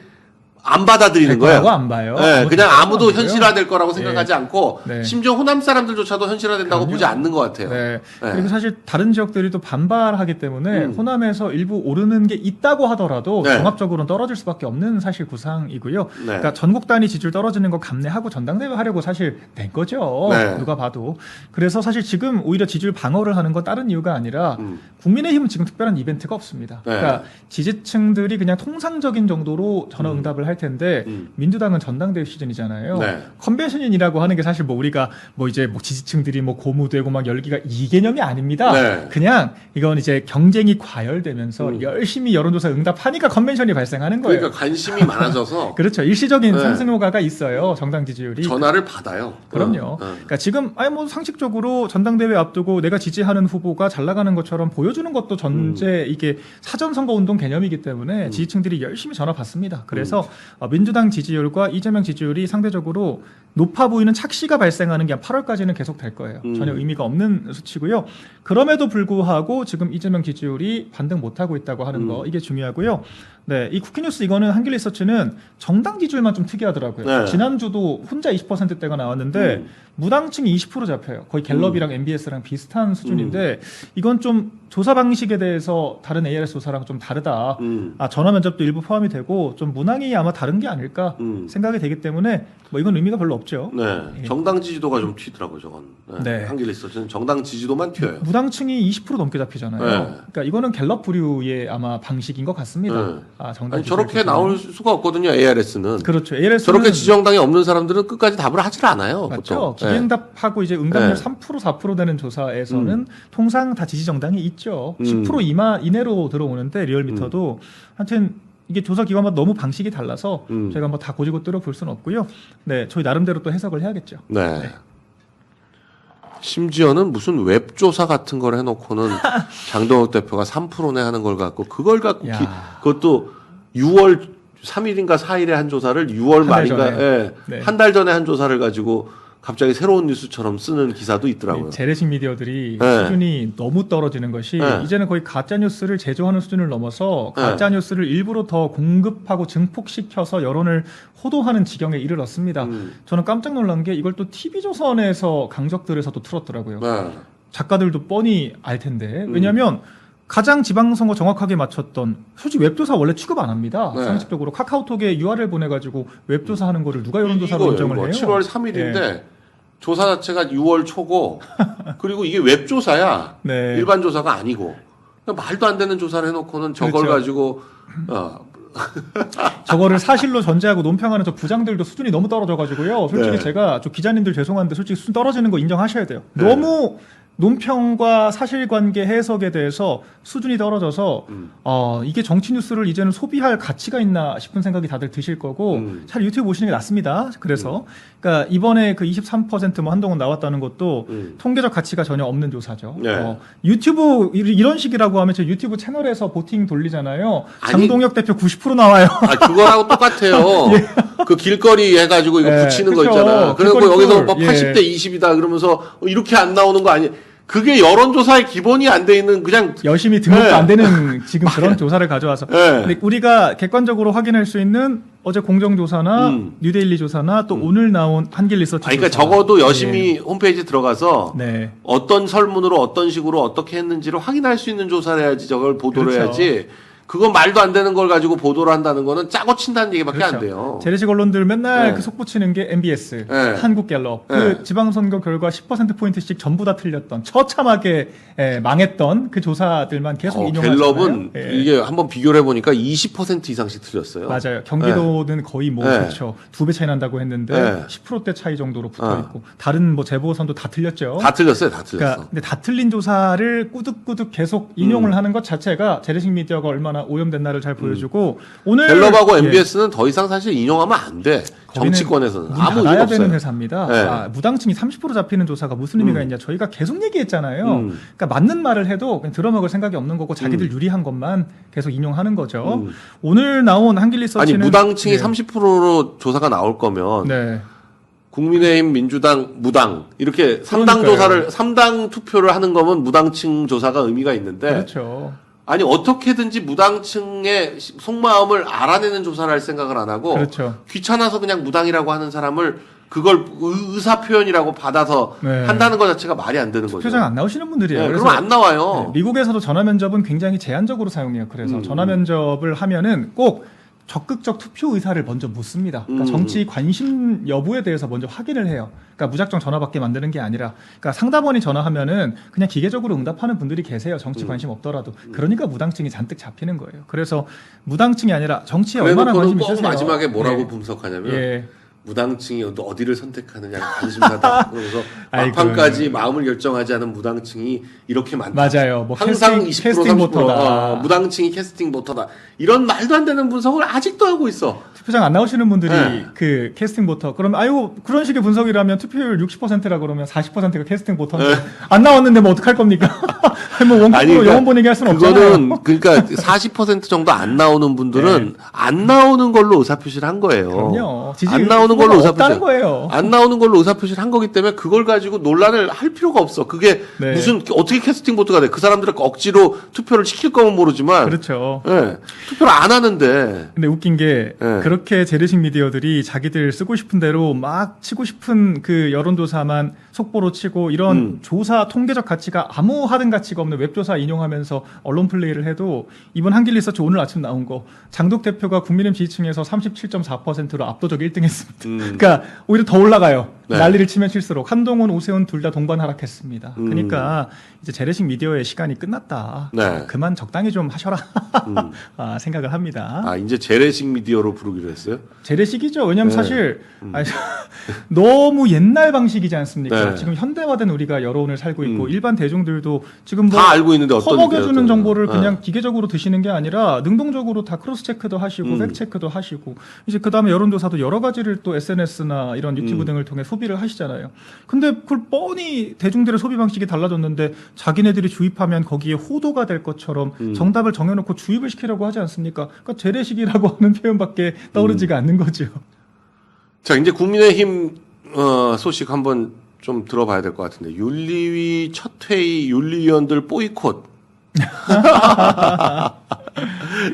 안 받아들이는 거예요. 안 봐요. 네, 그냥 아무도 안 보고요. 현실화될 거라고 생각하지 않고 네. 심지어 호남 사람들조차도 현실화된다고 그럼요. 보지 않는 것 같아요. 네. 네. 그리고 사실 다른 지역들이 또 반발하기 때문에 호남에서 일부 오르는 게 있다고 하더라도 네. 종합적으로는 떨어질 수밖에 없는 사실 구상이고요. 네. 그러니까 전국 단위 지지율 떨어지는 거 감내하고 전당대회 하려고 사실 낸 거죠. 네. 누가 봐도. 그래서 사실 지금 오히려 지지율 방어를 하는 건 다른 이유가 아니라 국민의힘은 지금 특별한 이벤트가 없습니다. 네. 그러니까 지지층들이 그냥 통상적인 정도로 전화 응답을 할 텐데 민주당은 전당대회 시즌이잖아요. 네. 컨벤션이라고 하는 게 사실 뭐 우리가 뭐 이제 뭐 지지층들이 뭐 고무되고 막 열기가 이 개념이 아닙니다. 네. 그냥 이건 이제 경쟁이 과열되면서 열심히 여론조사 응답하니까 컨벤션이 발생하는 거예요. 그러니까 관심이 많아져서 그렇죠. 일시적인 네. 상승 효과가 있어요. 정당 지지율이. 전화를 받아요. 그럼요. 그러니까 지금 뭐 상식적으로 전당대회 앞두고 내가 지지하는 후보가 잘 나가는 것처럼 보여주는 것도 전제 이게 사전 선거 운동 개념이기 때문에 지지층들이 열심히 전화 받습니다. 그래서 민주당 지지율과 이재명 지지율이 상대적으로 높아 보이는 착시가 발생하는 게 한 8월까지는 계속 될 거예요. 전혀 의미가 없는 수치고요. 그럼에도 불구하고 지금 이재명 지지율이 반등 못하고 있다고 하는 거 이게 중요하고요. 네, 이 쿠키뉴스 이거는 한길 리서치는 정당 지지율만 좀 특이하더라고요. 네. 지난주도 혼자 20%대가 나왔는데 무당층이 20% 잡혀요. 거의 갤럽이랑 MBS랑 비슷한 수준인데 이건 좀 조사 방식에 대해서 다른 ARS 조사랑 좀 다르다. 전화 면접도 일부 포함이 되고 좀 문항이 아마 다른 게 아닐까 생각이 되기 때문에 뭐 이건 의미가 별로 없죠. 네, 예. 정당 지지도가 좀 튀더라고요, 저건. 네. 네. 한길 리서치는 정당 지지도만 튀어요. 무당층이 20% 넘게 잡히잖아요. 네. 그러니까 이거는 갤럽 부류의 아마 방식인 것 같습니다. 네. 정당 아니, 저렇게 지지율 나올 수가 없거든요, ARS는. 그렇죠. ARS는 저렇게 지정당이 없는 사람들은 끝까지 답을 하질 않아요, 맞죠. 보통. 네. 기행답하고 이제 응답률 네. 3% 4% 되는 조사에서는 통상 다 지지 정당이 있죠. 10% 이내로 들어오는데 리얼미터도 하여튼 이게 조사 기관마다 너무 방식이 달라서 저희가 뭐 다 고지고 뚫어 볼 수는 없고요. 네, 저희 나름대로 또 해석을 해야겠죠. 네. 심지어는 무슨 웹조사 같은 걸 해놓고는 장동혁 대표가 3%네 하는 걸 갖고 그걸 갖고 야. 그것도 6월 3일인가 4일에 한 조사를 6월 한달 말인가 전에. 예, 네. 한 달 전에 한 조사를 가지고 갑자기 새로운 뉴스처럼 쓰는 기사도 있더라고요. 재래식 미디어들이 네. 수준이 너무 떨어지는 것이 네. 이제는 거의 가짜 뉴스를 제조하는 수준을 넘어서 네. 가짜 뉴스를 일부러 더 공급하고 증폭시켜서 여론을 호도하는 지경에 이르렀습니다. 저는 깜짝 놀란 게 이걸 또 TV조선에서 강적들에서 또 틀었더라고요. 네. 작가들도 뻔히 알 텐데 왜냐하면 가장 지방선거 정확하게 맞췄던 솔직히 웹조사 원래 취급 안 합니다. 네. 상식적으로 카카오톡에 URL 보내가지고 웹조사하는 거를 누가 여론조사로 이거예요, 인정을 이거. 해요? 7월 3일인데 예. 조사 자체가 6월 초고 그리고 이게 웹조사야. 네. 일반 조사가 아니고 그러니까 말도 안 되는 조사를 해놓고는 저걸 그렇죠. 가지고 저거를 사실로 전제하고 논평하는 저 부장들도 수준이 너무 떨어져가지고요. 솔직히 네. 제가 저 기자님들 죄송한데 솔직히 수준 떨어지는 거 인정하셔야 돼요. 네. 너무 논평과 사실관계 해석에 대해서 수준이 떨어져서 이게 정치 뉴스를 이제는 소비할 가치가 있나 싶은 생각이 다들 드실 거고 차라리 유튜브 보시는 게 낫습니다. 그래서 그러니까 이번에 그 23%뭐 한동안 나왔다는 것도 통계적 가치가 전혀 없는 조사죠. 네. 유튜브 이런 식이라고 하면 제 유튜브 채널에서 보팅 돌리잖아요. 아니, 장동혁 대표 90% 나와요. 그거하고 똑같아요. 그 길거리 해가지고 이거 예, 붙이는 거 그쵸. 있잖아. 그리고 길거리 여기서 꿀. 뭐 예. 80대 20이다 그러면서 이렇게 안 나오는 거 아니에요. 그게 여론조사의 기본이 안 돼 있는 그냥 열심히 등록도 네. 안 되는 지금 그런 조사를 가져와서 네. 근데 우리가 객관적으로 확인할 수 있는 어제 공정조사나 뉴데일리 조사나 또 오늘 나온 한길 리서치 그러니까 조사. 적어도 열심히 홈페이지 들어가서 네. 어떤 설문으로 어떤 식으로 어떻게 했는지를 확인할 수 있는 조사를 해야지 저걸 보도를 그렇죠. 해야지 그건 말도 안 되는 걸 가지고 보도를 한다는 거는 짜고 친다는 얘기밖에 그렇죠. 안 돼요. 재래식 언론들 맨날 네. 그 속붙이는 게 MBS, 네. 한국갤럽, 네. 그 지방선거 결과 10%포인트씩 전부 다 틀렸던 처참하게 망했던 그 조사들만 계속 인용하잖아요. 갤럽은 예. 이게 한번 비교를 해보니까 20% 이상씩 틀렸어요. 맞아요. 경기도는 거의 뭐 네. 그렇죠. 2배 차이 난다고 했는데 네. 10%대 차이 정도로 붙어 있고 다른 뭐 재보선도 다 틀렸죠. 다 틀렸어요, 다 틀렸어. 그러니까 근데 다 틀린 조사를 꾸득꾸득 계속 인용을 하는 것 자체가 재래식 미디어가 얼마나 오염됐나를 잘 보여주고 오늘 갤럽하고 예, MBS는 더 이상 사실 인용하면 안 돼. 거기는 정치권에서는 문 아무 이유 닫아야 없어요. 되는 회사입니다. 네. 무당층이 30% 잡히는 조사가 무슨 의미가 있냐 저희가 계속 얘기했잖아요. 그러니까 맞는 말을 해도 그냥 들어먹을 생각이 없는 거고 자기들 유리한 것만 계속 인용하는 거죠. 오늘 나온 한길 아니 리서치는 무당층이 네. 30%로 조사가 나올 거면 네. 국민의힘, 민주당, 무당 이렇게 3당 그러니까요. 조사를 3당 투표를 하는 거면 무당층 조사가 의미가 있는데 그렇죠. 아니 어떻게든지 무당층의 속마음을 알아내는 조사를 할 생각을 안 하고 그렇죠. 귀찮아서 그냥 무당이라고 하는 사람을 그걸 의사 표현이라고 받아서 네. 한다는 것 자체가 말이 안 되는 거죠. 표정 안 나오시는 분들이에요. 네, 그래서 그러면 안 나와요. 네, 미국에서도 전화 면접은 굉장히 제한적으로 사용해요. 그래서 전화 면접을 하면은 꼭 적극적 투표 의사를 먼저 묻습니다. 그러니까 정치 관심 여부에 대해서 먼저 확인을 해요. 그러니까 무작정 전화 받게 만드는 게 아니라, 그러니까 상담원이 전화하면은 그냥 기계적으로 응답하는 분들이 계세요. 정치 관심 없더라도. 그러니까 무당층이 잔뜩 잡히는 거예요. 그래서 무당층이 아니라 정치에 얼마나 그래놓고는 관심 꼭 있으세요? 마지막에 뭐라고 네. 분석하냐면 예. 무당층이 어디를 선택하느냐 관심사다. 그래서 아이고. 막판까지 마음을 결정하지 않은 무당층이 이렇게 많다. 맞아요. 뭐 항상 캐스팅 20% 30% 보터다. 무당층이 캐스팅 보터다. 이런 말도 안 되는 분석을 아직도 하고 있어. 투표장 안 나오시는 분들이 네. 그 캐스팅 보터 그럼 아유 그런 식의 분석이라면 투표율 60%라 그러면 40%가 캐스팅 보터인데 안 나왔는데 뭐 어떡할 겁니까? 뭐 원격으로 영원 보내기 할 수는 없잖아요. 그거는 그러니까 40% 정도 안 나오는 분들은 안 나오는 걸로 의사표시를 한 거예요. 그럼요. 안 나오는 걸로 없다는 거예요. 안 나오는 걸로 의사표시를 한 거기 때문에 그걸 가지고 논란을 할 필요가 없어. 그게 네. 무슨 어떻게 캐스팅 보트가 돼? 그 사람들을 억지로 투표를 시킬 거면 모르지만 그렇죠. 예, 투표를 안 하는데 근데 웃긴 게 네. 그렇게 재래식 미디어들이 자기들 쓰고 싶은 대로 막 치고 싶은 그 여론조사만 속보로 치고 이런 조사 통계적 가치가 아무 하등 가치가 없는 웹조사 인용하면서 언론 플레이를 해도 이번 한길 리서치 오늘 아침 나온 거 장독 대표가 국민의힘 지지층에서 37.4%로 압도적 1등했습니다. 그러니까 오히려 더 올라가요. 네. 난리를 치면 칠수록 한동훈, 오세훈 둘 다 동반 하락했습니다. 그러니까 이제 재래식 미디어의 시간이 끝났다. 네. 그만 적당히 좀 하셔라 생각을 합니다. 아 이제 재래식 미디어로 부르기로 했어요. 재래식이죠. 왜냐하면 네. 사실 아니, 너무 옛날 방식이지 않습니까? 네. 지금 현대화된 우리가 여론을 살고 있고 일반 대중들도 지금 뭐 다 알고 있는데 어떤 퍼먹여주는 미디어였던 정보를 거예요? 그냥 기계적으로 드시는 게 아니라 능동적으로 다 크로스 체크도 하시고 팩 체크도 하시고 이제 그 다음에 여론조사도 여러 가지를 또 SNS나 이런 유튜브 등을 통해 소비를 하시잖아요. 근데 그걸 뻔히 대중들의 소비 방식이 달라졌는데 자기네들이 주입하면 거기에 호도가 될 것처럼 정답을 정해놓고 주입을 시키려고 하지 않습니까? 그러니까 재래식이라고 하는 표현밖에 떠오르지가 않는 거죠. 자 이제 국민의힘 소식 한번 좀 들어봐야 될 것 같은데 윤리위 첫 회의 윤리위원들 보이콧.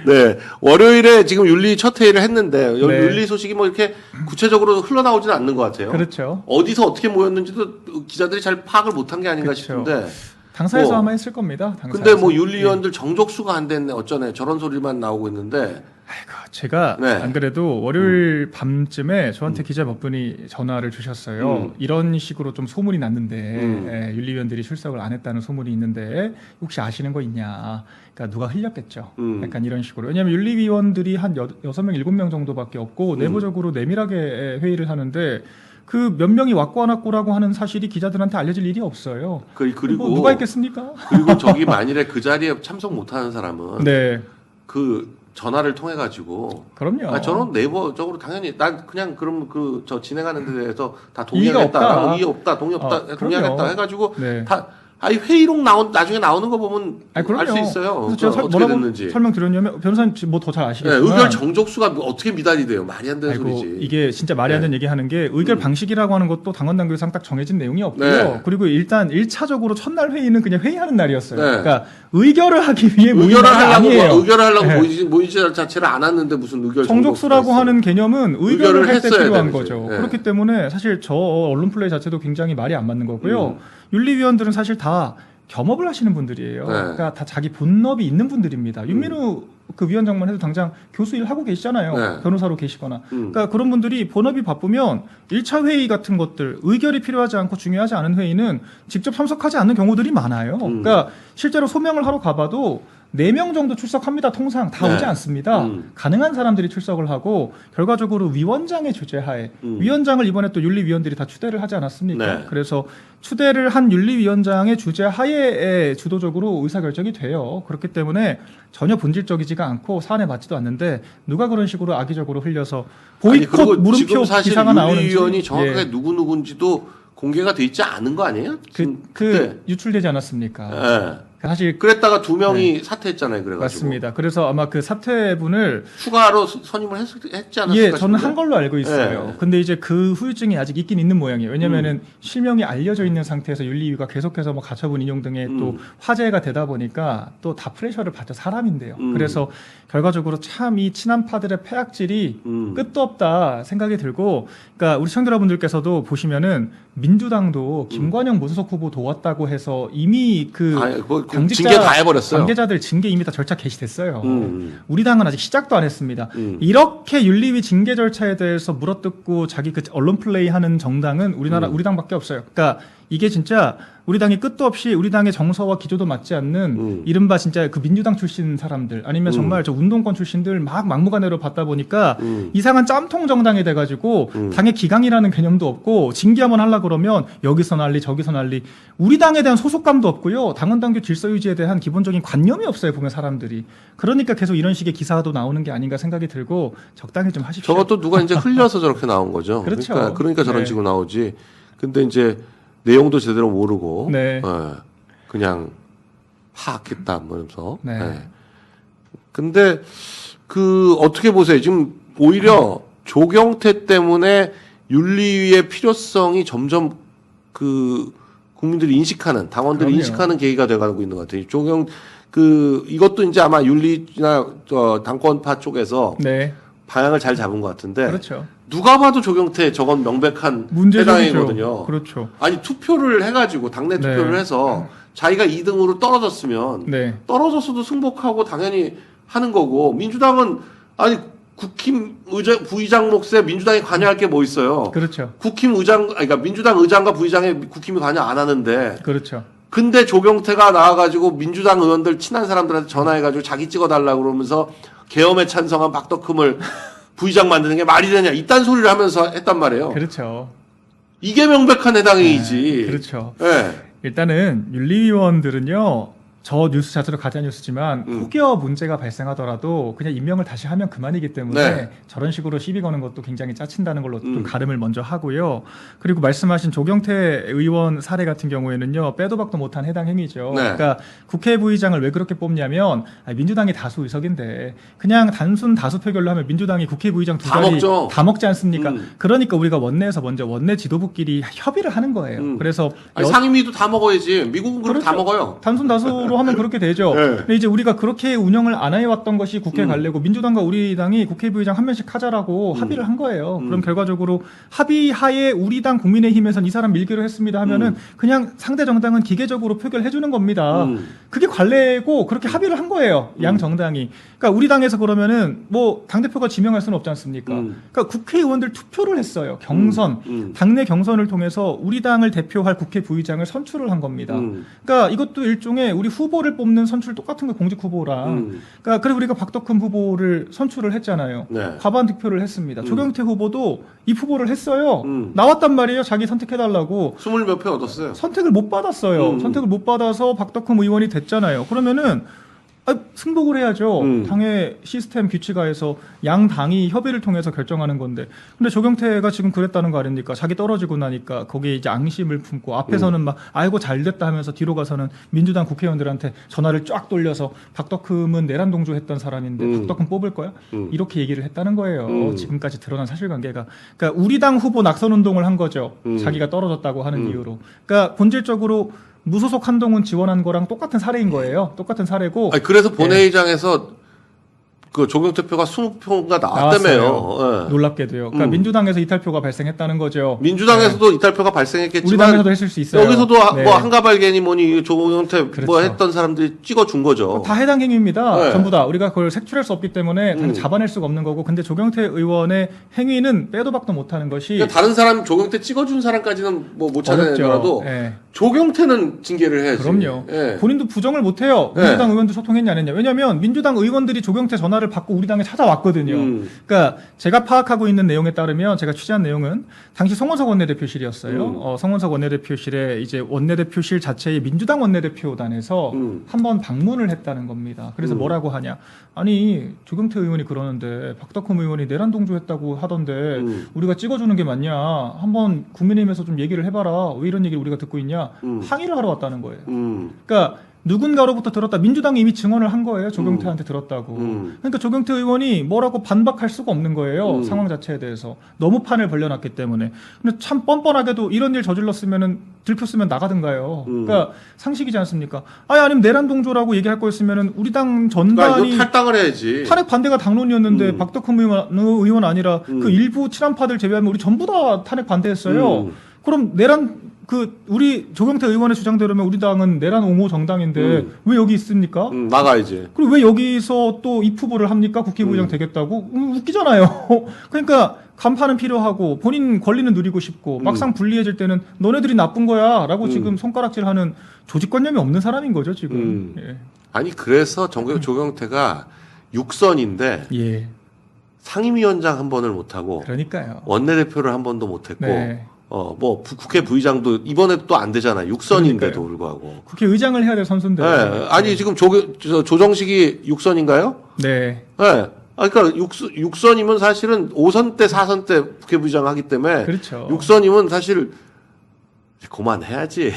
네 월요일에 지금 윤리 첫 회의를 했는데 네. 윤리 소식이 뭐 이렇게 구체적으로 흘러나오지는 않는 것 같아요. 그렇죠. 어디서 어떻게 모였는지도 기자들이 잘 파악을 못한 게 아닌가 그렇죠. 싶은데. 당사에서 뭐, 아마 했을 겁니다. 당사에서. 근데 뭐 윤리위원들 정족수가 안 됐네 어쩌네 저런 소리만 나오고 있는데. 아이고, 제가 네. 안 그래도 월요일 밤쯤에 저한테 기자 몇 분이 전화를 주셨어요. 이런 식으로 좀 소문이 났는데 예, 윤리위원들이 출석을 안 했다는 소문이 있는데 혹시 아시는 거 있냐. 그러니까 누가 흘렸겠죠. 약간 이런 식으로. 왜냐하면 윤리위원들이 한 6명, 7명 정도밖에 없고 내부적으로 내밀하게 회의를 하는데 그 몇 명이 왔고 안 왔고라고 하는 사실이 기자들한테 알려질 일이 없어요. 그리고 뭐 누가 있겠습니까? 그리고 저기 만일에 그 자리에 참석 못하는 사람은 네, 그 전화를 통해 가지고 그럼요. 아 저는 네이버적으로 당연히 난 그냥 그럼 그 저 진행하는 데 대해서 다 이의가 없다. 동의하겠다 이의 없다 동의 없다 그럼요. 동의하겠다 해가지고 네. 다 아니 회의록 나중에 나오는 거 보면 알 수 있어요. 그래서 제가 어떻게 됐는지. 설명 드렸냐면 변호사님 뭐 더 잘 네, 아시겠지만 의결 정족수가 어떻게 미달이 돼요? 말이 안 되는 아이고, 소리지. 이게 진짜 말이 안 되는 얘기하는 게 의결 방식이라고 하는 것도 당원 당규상 딱 정해진 내용이 없고요. 네. 그리고 일단 1차적으로 첫날 회의는 그냥 회의하는 날이었어요. 네. 그러니까 의결을 하기 위해 모인 의결을 날이 아니에요. 의결을 하려고 네. 모이지 자체를 안 왔는데 무슨 의결 정족수라고 정족수가 하는 개념은 의결을 의결을 할 때 했어야 필요한 되는지. 거죠. 네. 그렇기 때문에 사실 저 언론 플레이 자체도 굉장히 말이 안 맞는 거고요. 윤리위원들은 사실 다 겸업을 하시는 분들이에요. 네. 그러니까 다 자기 본업이 있는 분들입니다. 윤민우 그 위원장만 해도 당장 교수 일 하고 계시잖아요. 네. 변호사로 계시거나. 그러니까 그런 분들이 본업이 바쁘면 1차 회의 같은 것들, 의결이 필요하지 않고 중요하지 않은 회의는 직접 참석하지 않는 경우들이 많아요. 그러니까 실제로 소명을 하러 가봐도 4명 정도 출석합니다. 통상 다 네. 오지 않습니다. 가능한 사람들이 출석을 하고 결과적으로 위원장의 주재하에 위원장을 이번에 또 윤리위원들이 다 추대를 하지 않았습니까? 네. 그래서 추대를 한 윤리위원장의 주재하에 주도적으로 의사결정이 돼요. 그렇기 때문에 전혀 본질적이지가 않고 사안에 맞지도 않는데 누가 그런 식으로 악의적으로 흘려서 아니, 그리고 보이콧 물음표 지금 사실 기사가 나오는지 윤리위원이 정확하게 예. 누구 누군지도 공개가 돼 있지 않은 거 아니에요? 그 유출되지 않았습니까? 예. 사실 그랬다가 2명이 사퇴했잖아요. 그래가지고 맞습니다. 그래서 아마 그 사퇴분을 추가로 선임을 했지 않았을까 예, 저는 싶은데. 한 걸로 알고 있어요. 예. 근데 이제 그 후유증이 아직 있긴 있는 모양이에요. 왜냐면은 실명이 알려져 있는 상태에서 윤리위가 계속해서 뭐 가처분 인용 등에 또 화제가 되다 보니까 또 다 프레셔를 받죠. 사람인데요. 그래서 결과적으로 참 이 친한파들의 패악질이 끝도 없다 생각이 들고, 그러니까 우리 시청자 여러분들께서도 보시면은 민주당도 김관영 무소속 후보 도왔다고 해서 이미 그 아니, 그거 당직자 징계 다 해버렸어요. 관계자들 징계 이미 다 절차 개시됐어요. 우리 당은 아직 시작도 안 했습니다. 음. 이렇게 윤리위 징계 절차에 대해서 물어뜯고 자기 그 언론 플레이하는 정당은 우리 당밖에 없어요. 그러니까 이게 진짜 우리 당이 끝도 없이 우리 당의 정서와 기조도 맞지 않는 이른바 진짜 그 민주당 출신 사람들 아니면 정말 저 운동권 출신들 막 막무가내로 받다 보니까 이상한 짬통 정당이 돼가지고 당의 기강이라는 개념도 없고 징계 한번 하려 그러면 여기서 난리 저기서 난리 우리 당에 대한 소속감도 없고요. 당헌 당규 질서 유지에 대한 기본적인 관념이 없어요. 보면 사람들이. 그러니까 계속 이런 식의 기사도 나오는 게 아닌가 생각이 들고 적당히 좀 하십시오. 저것도 누가 이제 흘려서 저렇게 나온 거죠. 그렇죠. 그러니까 저런 네. 식으로 나오지. 근데 이제 내용도 제대로 모르고 네. 그냥 파악했다 하면서. 네. 근데 그 어떻게 보세요? 지금 오히려 조경태 때문에 윤리위의 필요성이 점점 그 국민들이 인식하는 당원들이 그럼요. 인식하는 계기가 돼가고 있는 것 같아요. 이것도 이제 아마 윤리나 당권파 쪽에서 네. 방향을 잘 잡은 것 같은데 그렇죠. 누가 봐도 조경태 저건 명백한 해당이거든요. 그렇죠. 아니 투표를 해가지고 당내 네. 투표를 해서 자기가 2등으로 떨어졌으면 네. 떨어졌어도 승복하고 당연히 하는 거고 민주당은 아니 국힘 부의장 몫에 민주당이 관여할 게 뭐 있어요. 그렇죠. 국힘 의장 그러니까 민주당 의장과 부의장에 국힘이 관여 안 하는데 그렇죠. 근데 조경태가 나와가지고 민주당 의원들 친한 사람들한테 전화해가지고 자기 찍어달라고 그러면서 계엄에 찬성한 박덕흠을 부의장 만드는 게 말이 되냐 이딴 소리를 하면서 했단 말이에요. 그렇죠. 이게 명백한 해당이지. 그렇죠. 예. 일단은 윤리위원들은요. 저 뉴스 자체도 가짜 뉴스지만 혹여 문제가 발생하더라도 그냥 임명을 다시 하면 그만이기 때문에 네. 저런 식으로 시비 거는 것도 굉장히 짜친다는 걸로 좀 가름을 먼저 하고요. 그리고 말씀하신 조경태 의원 사례 같은 경우에는요. 빼도 박도 못한 해당 행위죠. 네. 그러니까 국회 부의장을 왜 그렇게 뽑냐면 민주당이 다수 의석인데 그냥 단순 다수 표결로 하면 민주당이 국회 부의장 두 다 자리 먹죠. 다 먹지 않습니까? 그러니까 우리가 원내에서 먼저 원내 지도부끼리 협의를 하는 거예요. 그래서 아니, 상임위도 다 먹어야지. 미국은 그렇게 다 그렇죠. 먹어요. 단순 다수로 하면 그렇게 되죠. 네. 근데 이제 우리가 그렇게 운영을 안 해왔던 것이 국회 갈래고 민주당과 우리 당이 국회 부의장 한 명씩 하자라고 합의를 한 거예요. 그럼 결과적으로 합의하에 우리 당 국민의힘에선 이 사람 밀기로 했습니다 하면은 그냥 상대 정당은 기계적으로 표결해 주는 겁니다. 그게 관례고 그렇게 합의를 한 거예요. 양 정당이. 그러니까 우리 당에서 그러면은 뭐 당대표가 지명할 수는 없지 않습니까? 그러니까 국회의원들 투표를 했어요. 경선. 당내 경선을 통해서 우리 당을 대표할 국회 부의장을 선출을 한 겁니다. 그러니까 이것도 일종의 우리 후보를 뽑는 선출 똑같은 거 공직 후보랑. 그러니까 그래서 우리가 박덕흠 후보를 선출을 했잖아요. 네. 과반 득표를 했습니다. 조경태 후보도 이 후보를 했어요. 나왔단 말이에요. 자기 선택해달라고. 20몇 표 얻었어요. 선택을 못 받았어요. 선택을 못 받아서 박덕흠 의원이 됐잖아요. 그러면은 승복을 해야죠. 당의 시스템 규칙하에서 양 당이 협의를 통해서 결정하는 건데. 근데 조경태가 지금 그랬다는 거 아닙니까? 자기 떨어지고 나니까 거기에 이제 앙심을 품고 앞에서는 막 아이고 잘 됐다 하면서 뒤로 가서는 민주당 국회의원들한테 전화를 쫙 돌려서 박덕흠은 내란 동조했던 사람인데 박덕흠 뽑을 거야? 이렇게 얘기를 했다는 거예요. 지금까지 드러난 사실관계가. 그러니까 우리 당 후보 낙선 운동을 한 거죠. 자기가 떨어졌다고 하는 이유로. 그러니까 본질적으로 무소속 한동훈 지원한 거랑 똑같은 사례인 거예요. 똑같은 사례고. 아니, 그래서 본회의장에서 그 조경태 표가 20표가 나왔다며요. 예. 놀랍게도요. 그러니까 민주당에서 이탈표가 발생했다는 거죠. 민주당에서도 이탈표가 발생했겠지만 우리 당에서도 했을 수 있어요. 여기서도 네. 뭐 한가발개니 뭐니 조경태 그렇죠. 뭐 했던 사람들이 찍어준 거죠. 다 해당 행위입니다. 네. 전부 다 우리가 그걸 색출할 수 없기 때문에 당연히 잡아낼 수가 없는 거고. 근데 조경태 의원의 행위는 빼도 박도 못하는 것이 그러니까 다른 사람 조경태 찍어준 사람까지는 뭐 못 찾아내더라도 예. 조경태는 징계를 해야지. 그럼요. 예. 본인도 부정을 못해요. 민주당 의원들 소통했냐 안 했냐. 왜냐하면 민주당 의원들이 조경태 전화를 받고 우리 당에 찾아왔거든요. 그러니까 제가 파악하고 있는 내용에 따르면 제가 취재한 내용은 당시 송원석 원내대표실이었어요. 송원석 원내대표실에 이제 원내대표실 자체의 민주당 원내대표단에서 한번 방문을 했다는 겁니다. 그래서 뭐라고 하냐. 아니 조경태 의원이 그러는데 박덕흠 의원이 내란 동조했다고 하던데 우리가 찍어주는 게 맞냐. 한번 국민의힘에서 좀 얘기를 해봐라. 왜 이런 얘기를 우리가 듣고 있냐. 항의를 하러 왔다는 거예요. 그러니까 누군가로부터 들었다. 민주당이 이미 증언을 한 거예요. 조경태한테 들었다고. 그러니까 조경태 의원이 뭐라고 반박할 수가 없는 거예요. 상황 자체에 대해서. 너무 판을 벌려놨기 때문에. 근데 참 뻔뻔하게도 이런 일 저질렀으면은 들켰으면 나가든가요. 그러니까 상식이지 않습니까? 아니면 내란 동조라고 얘기할 거였으면은 우리 당 그러니까 전반이 이거 탈당을 해야지. 탄핵 반대가 당론이었는데 박덕흠 의원 아니라 그 일부 친한파들 제외하면 우리 전부 다 탄핵 반대했어요. 그럼 내란 우리 조경태 의원의 주장대로면 우리 당은 내란 옹호 정당인데 왜 여기 있습니까? 나가야지. 그리고 왜 여기서 또 입 후보를 합니까? 국회의장 되겠다고? 웃기잖아요. 그러니까 간판은 필요하고 본인 권리는 누리고 싶고 막상 불리해질 때는 너네들이 나쁜 거야라고 지금 손가락질하는 조직관념이 없는 사람인 거죠 지금. 예. 아니 그래서 조경태가 육선인데 예. 상임위원장 한 번을 못하고 그러니까요. 원내대표를 한 번도 못했고 네. 뭐 국회 부의장도 이번에 또 안 되잖아요. 육선인데도 그러니까요. 불구하고. 국회의장을 해야 될 선수인데. 네. 아니 지금 조정식이 육선인가요? 네. 네. 그러니까 육선이면 사실은 5선 때 4선 때 국회 부의장 하기 때문에 그렇죠. 육선이면 사실 그만해야지.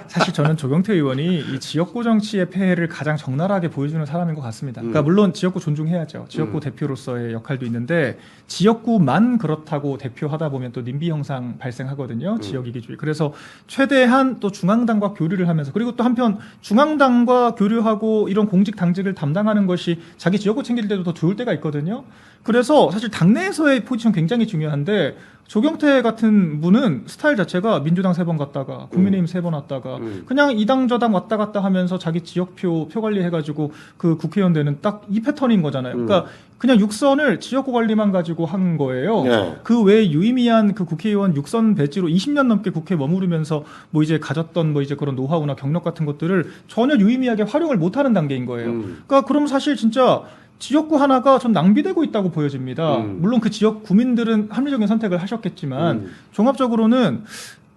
사실 저는 조경태 의원이 이 지역구 정치의 폐해를 가장 적나라하게 보여주는 사람인 것 같습니다. 그러니까 물론 지역구 존중해야죠. 지역구 대표로서의 역할도 있는데 지역구만 그렇다고 대표하다 보면 또 님비 형상 발생하거든요. 지역 이기주의. 그래서 최대한 또 중앙당과 교류를 하면서 그리고 또 한편 중앙당과 교류하고 이런 공직 당직을 담당하는 것이 자기 지역구 챙길 때도 더 좋을 때가 있거든요. 그래서 사실 당내에서의 포지션 굉장히 중요한데 조경태 같은 분은 스타일 자체가 민주당 3번 갔다가 국민의힘 3번 왔다가 그냥 이 당 저 당 왔다 갔다 하면서 자기 지역표 관리해가지고 그 국회의원 되는 딱 이 패턴인 거잖아요. 그러니까 그냥 육선을 지역구 관리만 가지고 한 거예요. 네. 그 외에 유의미한 그 국회의원 육선 배지로 20년 넘게 국회에 머무르면서 뭐 이제 가졌던 뭐 이제 그런 노하우나 경력 같은 것들을 전혀 유의미하게 활용을 못하는 단계인 거예요. 그러니까 그럼 사실 진짜 지역구 하나가 전 낭비되고 있다고 보여집니다. 물론 그 지역 구민들은 합리적인 선택을 하셨겠지만 종합적으로는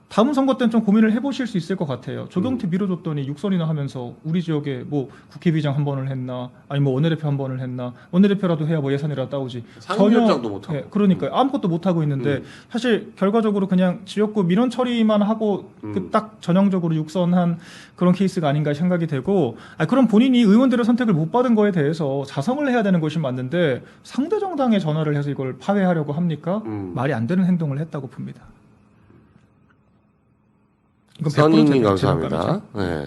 다음 선거 때는 좀 고민을 해보실 수 있을 것 같아요. 조경태 밀어줬더니 육선이나 하면서 우리 지역에 뭐 국회의장 한 번을 했나, 아니 뭐 원내대표 한 번을 했나, 원내대표라도 해야 뭐 예산이라도 따오지. 상임위원장도 못하고. 예, 그러니까요. 아무것도 못하고 있는데 사실 결과적으로 그냥 지역구 민원 처리만 하고 그 딱 전형적으로 육선한 그런 케이스가 아닌가 생각이 되고, 그럼 본인이 의원들의 선택을 못 받은 거에 대해서 자성을 해야 되는 것이 맞는데 상대 정당에 전화를 해서 이걸 파회하려고 합니까? 말이 안 되는 행동을 했다고 봅니다. 선임님 감사합니다. 네.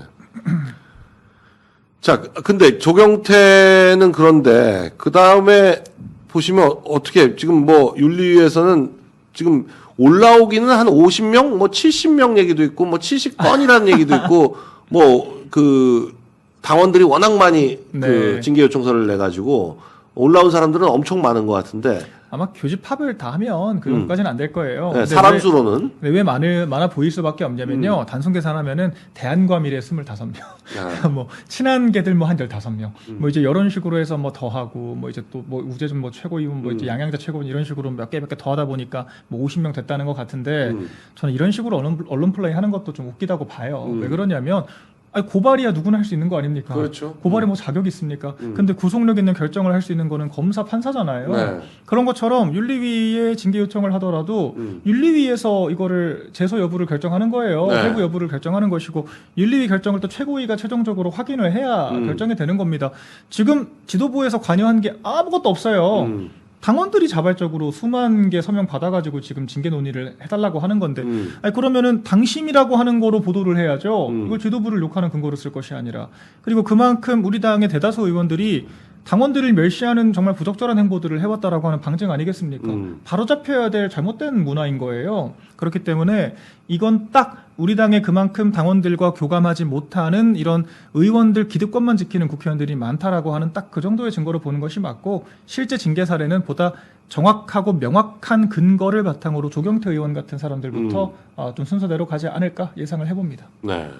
자, 근데 조경태는 그런데 그 다음에 보시면 어떻게 지금 뭐 윤리위에서는 지금 올라오기는 한 50명, 뭐 70명 얘기도 있고 뭐 70건이라는 얘기도 있고 뭐 그 당원들이 워낙 많이 네. 그 징계 요청서를 내 가지고 올라온 사람들은 엄청 많은 것 같은데 아마 교집합을 다 하면 그 정도까지는 안 될 거예요. 네, 근데 사람 수로는 왜 많아 보일 수밖에 없냐면요. 단순 계산하면은 대안과 미래 25명. 뭐 친한 개들 뭐 한 15명. 뭐 이제 이런 식으로 해서 뭐 더 하고 뭐 이제 또 뭐 우재준 뭐 최고위원 뭐 이제 양양자 최고위원 이런 식으로 몇 개 더 하다 보니까 뭐 50명 됐다는 것 같은데 저는 이런 식으로 언론 플레이 하는 것도 좀 웃기다고 봐요. 왜 그러냐면 아니 고발이야 누구나 할 수 있는 거 아닙니까? 그렇죠. 고발에 뭐 자격이 있습니까? 근데 구속력 있는 결정을 할 수 있는 거는 검사 판사잖아요. 네. 그런 것처럼 윤리위에 징계 요청을 하더라도 윤리위에서 이거를 제소 여부를 결정하는 거예요. 네. 회부 여부를 결정하는 것이고 윤리위 결정을 또 최고위가 최종적으로 확인을 해야 결정이 되는 겁니다. 지금 지도부에서 관여한 게 아무것도 없어요. 당원들이 자발적으로 수만 개 서명 받아가지고 지금 징계 논의를 해달라고 하는 건데, 아니 그러면은 당심이라고 하는 거로 보도를 해야죠. 이걸 지도부를 욕하는 근거로 쓸 것이 아니라. 그리고 그만큼 우리 당의 대다수 의원들이 당원들을 멸시하는 정말 부적절한 행보들을 해왔다라고 하는 방증 아니겠습니까? 바로 잡혀야 될 잘못된 문화인 거예요. 그렇기 때문에 이건 딱 우리 당에 그만큼 당원들과 교감하지 못하는 이런 의원들 기득권만 지키는 국회의원들이 많다라고 하는 딱 그 정도의 증거를 보는 것이 맞고, 실제 징계 사례는 보다 정확하고 명확한 근거를 바탕으로 조경태 의원 같은 사람들부터 좀 순서대로 가지 않을까 예상을 해봅니다. 네.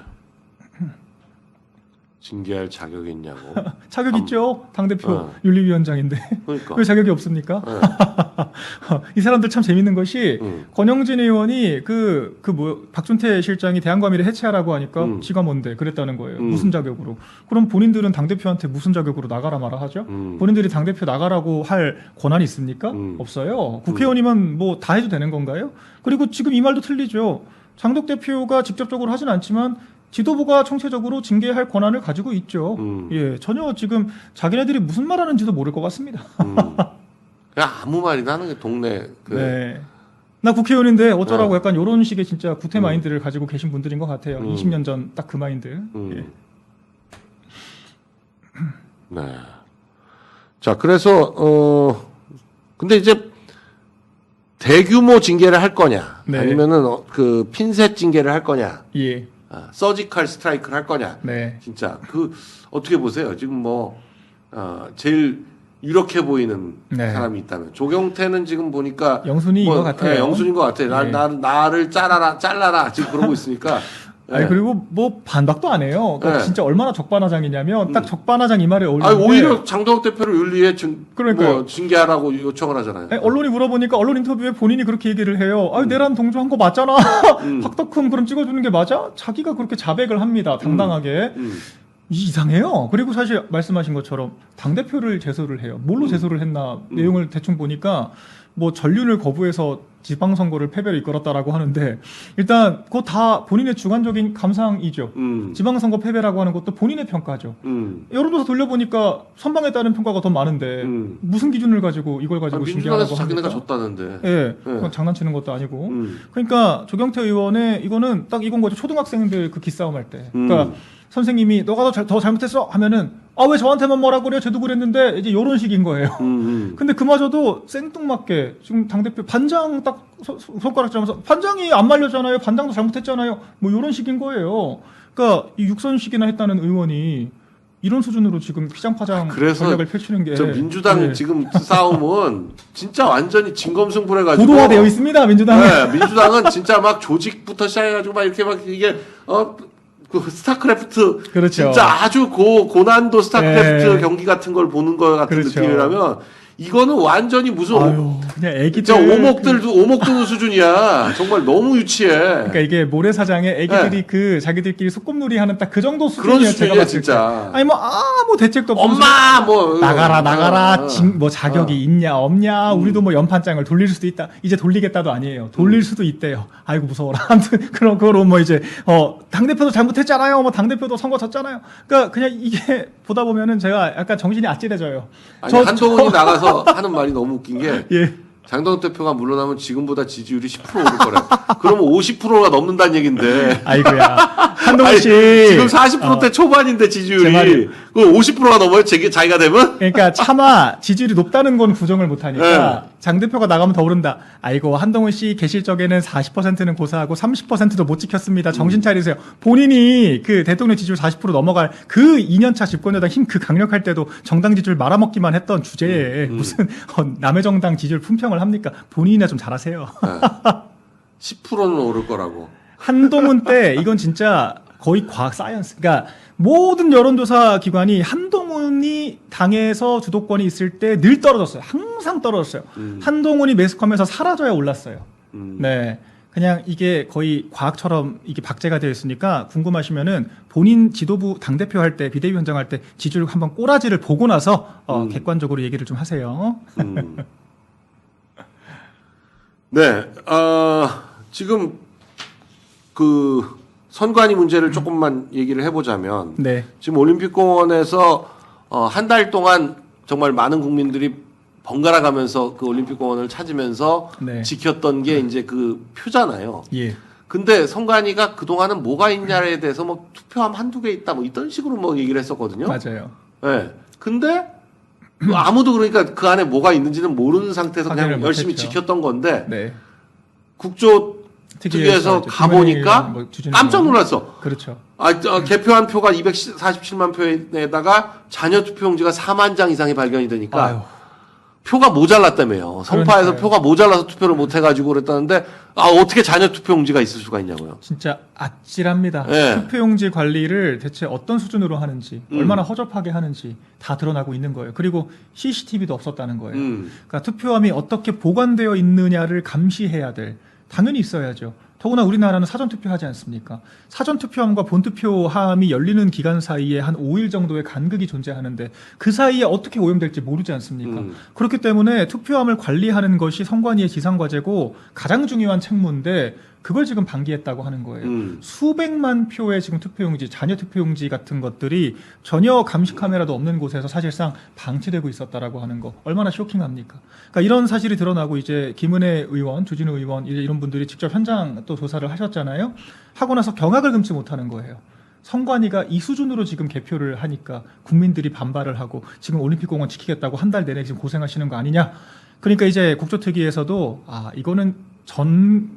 징계할 자격이 있냐고. 자격 있죠. 당대표 윤리위원장인데. 그러니까. 왜 자격이 없습니까? 이 사람들 참 재밌는 것이 권영진 의원이 박준태 실장이 대한과미를 해체하라고 하니까 지가 뭔데 그랬다는 거예요. 무슨 자격으로. 그럼 본인들은 당대표한테 무슨 자격으로 나가라 마라 하죠? 본인들이 당대표 나가라고 할 권한이 있습니까? 없어요. 국회의원이면 뭐 다 해도 되는 건가요? 그리고 지금 이 말도 틀리죠. 장덕 대표가 직접적으로 하진 않지만 지도부가 총체적으로 징계할 권한을 가지고 있죠. 예, 전혀 지금 자기네들이 무슨 말하는지도 모를 것 같습니다. 그냥 아무 말이나 하는 게 동네. 네. 나 국회의원인데 어쩌라고 약간 이런 식의 진짜 구태 마인드를 가지고 계신 분들인 것 같아요. 20년 전 딱 그 마인드. 예. 네. 자, 그래서 근데 이제 대규모 징계를 할 거냐, 네. 아니면은 그 핀셋 징계를 할 거냐, 예. 서지컬 스트라이크를 할 거냐. 네. 진짜 그 어떻게 보세요? 지금 뭐 제일 유력해 보이는 네. 사람이 있다면 조경태는 지금 보니까 영순이인 것 같아요. 네, 영순인 것 같아요. 예. 나를 잘라라 지금 그러고 있으니까. 아니 네. 그리고 뭐 반박도 안 해요. 그러니까 네. 진짜 얼마나 적반하장이냐면 딱 적반하장 이 말에 어울리는데 오히려 장동혁 대표를 윤리에 그러니까요. 뭐 징계하라고 요청을 하잖아요. 아니, 언론이 물어보니까 언론 인터뷰에 본인이 그렇게 얘기를 해요. 아니 내란 동조한 거 맞잖아. 박덕흠 그럼 찍어주는 게 맞아? 자기가 그렇게 자백을 합니다. 당당하게. 이상해요. 그리고 사실 말씀하신 것처럼 당대표를 제소를 해요. 뭘로 제소를 했나 내용을 대충 보니까 뭐 전륜을 거부해서 지방선거를 패배를 이끌었다라고 하는데 일단 그거 다 본인의 주관적인 감상이죠. 지방선거 패배라고 하는 것도 본인의 평가죠. 여론조사 돌려보니까 선방에 따른 평가가 더 많은데 무슨 기준을 가지고 이걸 가지고 민주당에서 징계하라고 자기네가 합니까? 졌다는데. 예, 네. 그건 장난치는 것도 아니고. 그러니까 조경태 의원의 이거는 딱 이건 거죠. 초등학생들 그 기싸움 할 때. 그러니까 선생님이 너가 더 잘못했어 하면은 아 왜 저한테만 뭐라 그래요? 쟤도 그랬는데 이제 이런 식인 거예요. 근데 그마저도 생뚱맞게 지금 당대표 반장 딱 손가락 잡으면서 반장이 안 말렸잖아요. 반장도 잘못했잖아요. 뭐 이런 식인 거예요. 그러니까 이 육선식이나 했다는 의원이 이런 수준으로 지금 피장파장 그래서 전략을 펼치는 게 저 민주당 네. 지금 싸움은 진짜 완전히 진검승부해가지고 고도화되어 있습니다. 민주당은. 네, 민주당은 진짜 막 조직부터 시작해가지고 막 이렇게 막 이게 그 스타크래프트 그렇죠. 진짜 아주 고난도 스타크래프트 네. 경기 같은 걸 보는 거 같은 그렇죠. 느낌이라면 이거는 완전히 무슨 아유, 그냥 애기들 진짜 오목 드는 수준이야. 정말 너무 유치해. 그러니까 이게 모래사장에 애기들이 그 자기들끼리 소꿉놀이 하는 딱 그 정도 수준이에요. 그런 제가 수준이야 봤을 때. 진짜. 아니 뭐 아무 대책도 없어. 엄마 뭐 나가라 뭐 자격이 있냐 없냐 우리도 뭐 연판장을 돌릴 수도 있다. 이제 돌리겠다도 아니에요. 돌릴 수도 있대요. 아이고 무서워라. 아무튼 그런 거로 뭐 이제 당대표도 잘못했잖아요. 뭐 당대표도 선거 졌잖아요. 그러니까 그냥 이게 보다 보면은 제가 약간 정신이 아찔해져요. 아니 한동훈이 나가서 하는 말이 너무 웃긴 게 예. 장동혁 대표가 물러나면 지금보다 지지율이 10% 오를 거래. 그러면 50%가 넘는다는 얘긴데. 아이고야. 한동훈 아니, 씨 지금 40%대 초반인데 제 지지율이 말이- 그 50%가 넘어요. 자기가 되면? 그러니까 차마 지지율이 높다는 건 부정을 못하니까 장 대표가 나가면 더 오른다. 아이고 한동훈 씨 계실 적에는 40%는 고사하고 30%도 못 지켰습니다. 정신 차리세요. 본인이 그 대통령 지지율 40% 넘어갈 그 2년차 집권여당 힘 그 강력할 때도 정당 지지율 말아먹기만 했던 주제에 무슨 남의 정당 지지율 품평을 합니까? 본인이나 좀 잘하세요. 10%는 오를 거라고. 한동훈 때 이건 진짜 거의 과학 사이언스. 그러니까 모든 여론조사 기관이 한동훈이 당에서 주도권이 있을 때 늘 떨어졌어요. 항상 떨어졌어요. 한동훈이 매스컴에서 사라져야 올랐어요. 네. 그냥 이게 거의 과학처럼 이게 박제가 되어 있으니까 궁금하시면은 본인 지도부 당대표 할 때 비대위원장 할 때 지지율 한번 꼬라지를 보고 나서 객관적으로 얘기를 좀 하세요. 네, 지금 그 선관위 문제를 조금만 얘기를 해보자면 네. 지금 올림픽공원에서 한 달 동안 정말 많은 국민들이 번갈아 가면서 그 올림픽공원을 찾으면서 네. 지켰던 게 이제 그 표잖아요. 예. 근데 선관위가 그동안은 뭐가 있냐에 대해서 뭐 투표함 한두 개 있다 뭐 이런 식으로 뭐 얘기를 했었거든요. 맞아요. 네. 근데 아무도 그러니까 그 안에 뭐가 있는지는 모르는 상태에서 그냥 확인을 열심히 못했죠. 지켰던 건데 né? 국조특위에서 이제 가보니까 뭐 깜짝 놀랐어. 그렇죠. 개표한 표가 247만 표에다가 자녀 투표용지가 4만 장 이상이 발견이 되니까 아유. 표가 모자랐다며요. 성파에서 그러니까요. 표가 모자라서 투표를 못 해가지고 그랬다는데 어떻게 자녀 투표용지가 있을 수가 있냐고요. 진짜 아찔합니다. 네. 투표용지 관리를 대체 어떤 수준으로 하는지, 얼마나 허접하게 하는지 다 드러나고 있는 거예요. 그리고 CCTV도 없었다는 거예요. 그러니까 투표함이 어떻게 보관되어 있느냐를 감시해야 될, 당연히 있어야죠. 더구나 우리나라는 사전투표하지 않습니까? 사전투표함과 본투표함이 열리는 기간 사이에 한 5일 정도의 간극이 존재하는데 그 사이에 어떻게 오염될지 모르지 않습니까? 그렇기 때문에 투표함을 관리하는 것이 선관위의 지상과제고 가장 중요한 책무인데 그걸 지금 방기했다고 하는 거예요. 수백만 표의 지금 투표용지, 자녀 투표용지 같은 것들이 전혀 감시 카메라도 없는 곳에서 사실상 방치되고 있었다라고 하는 거 얼마나 쇼킹합니까? 그러니까 이런 사실이 드러나고 이제 김은혜 의원, 주진우 의원 이런 분들이 직접 현장 또 조사를 하셨잖아요. 하고 나서 경악을 금치 못하는 거예요. 선관위가 이 수준으로 지금 개표를 하니까 국민들이 반발을 하고 지금 올림픽공원 지키겠다고 한 달 내내 지금 고생하시는 거 아니냐. 그러니까 이제 국조특위에서도 이거는 전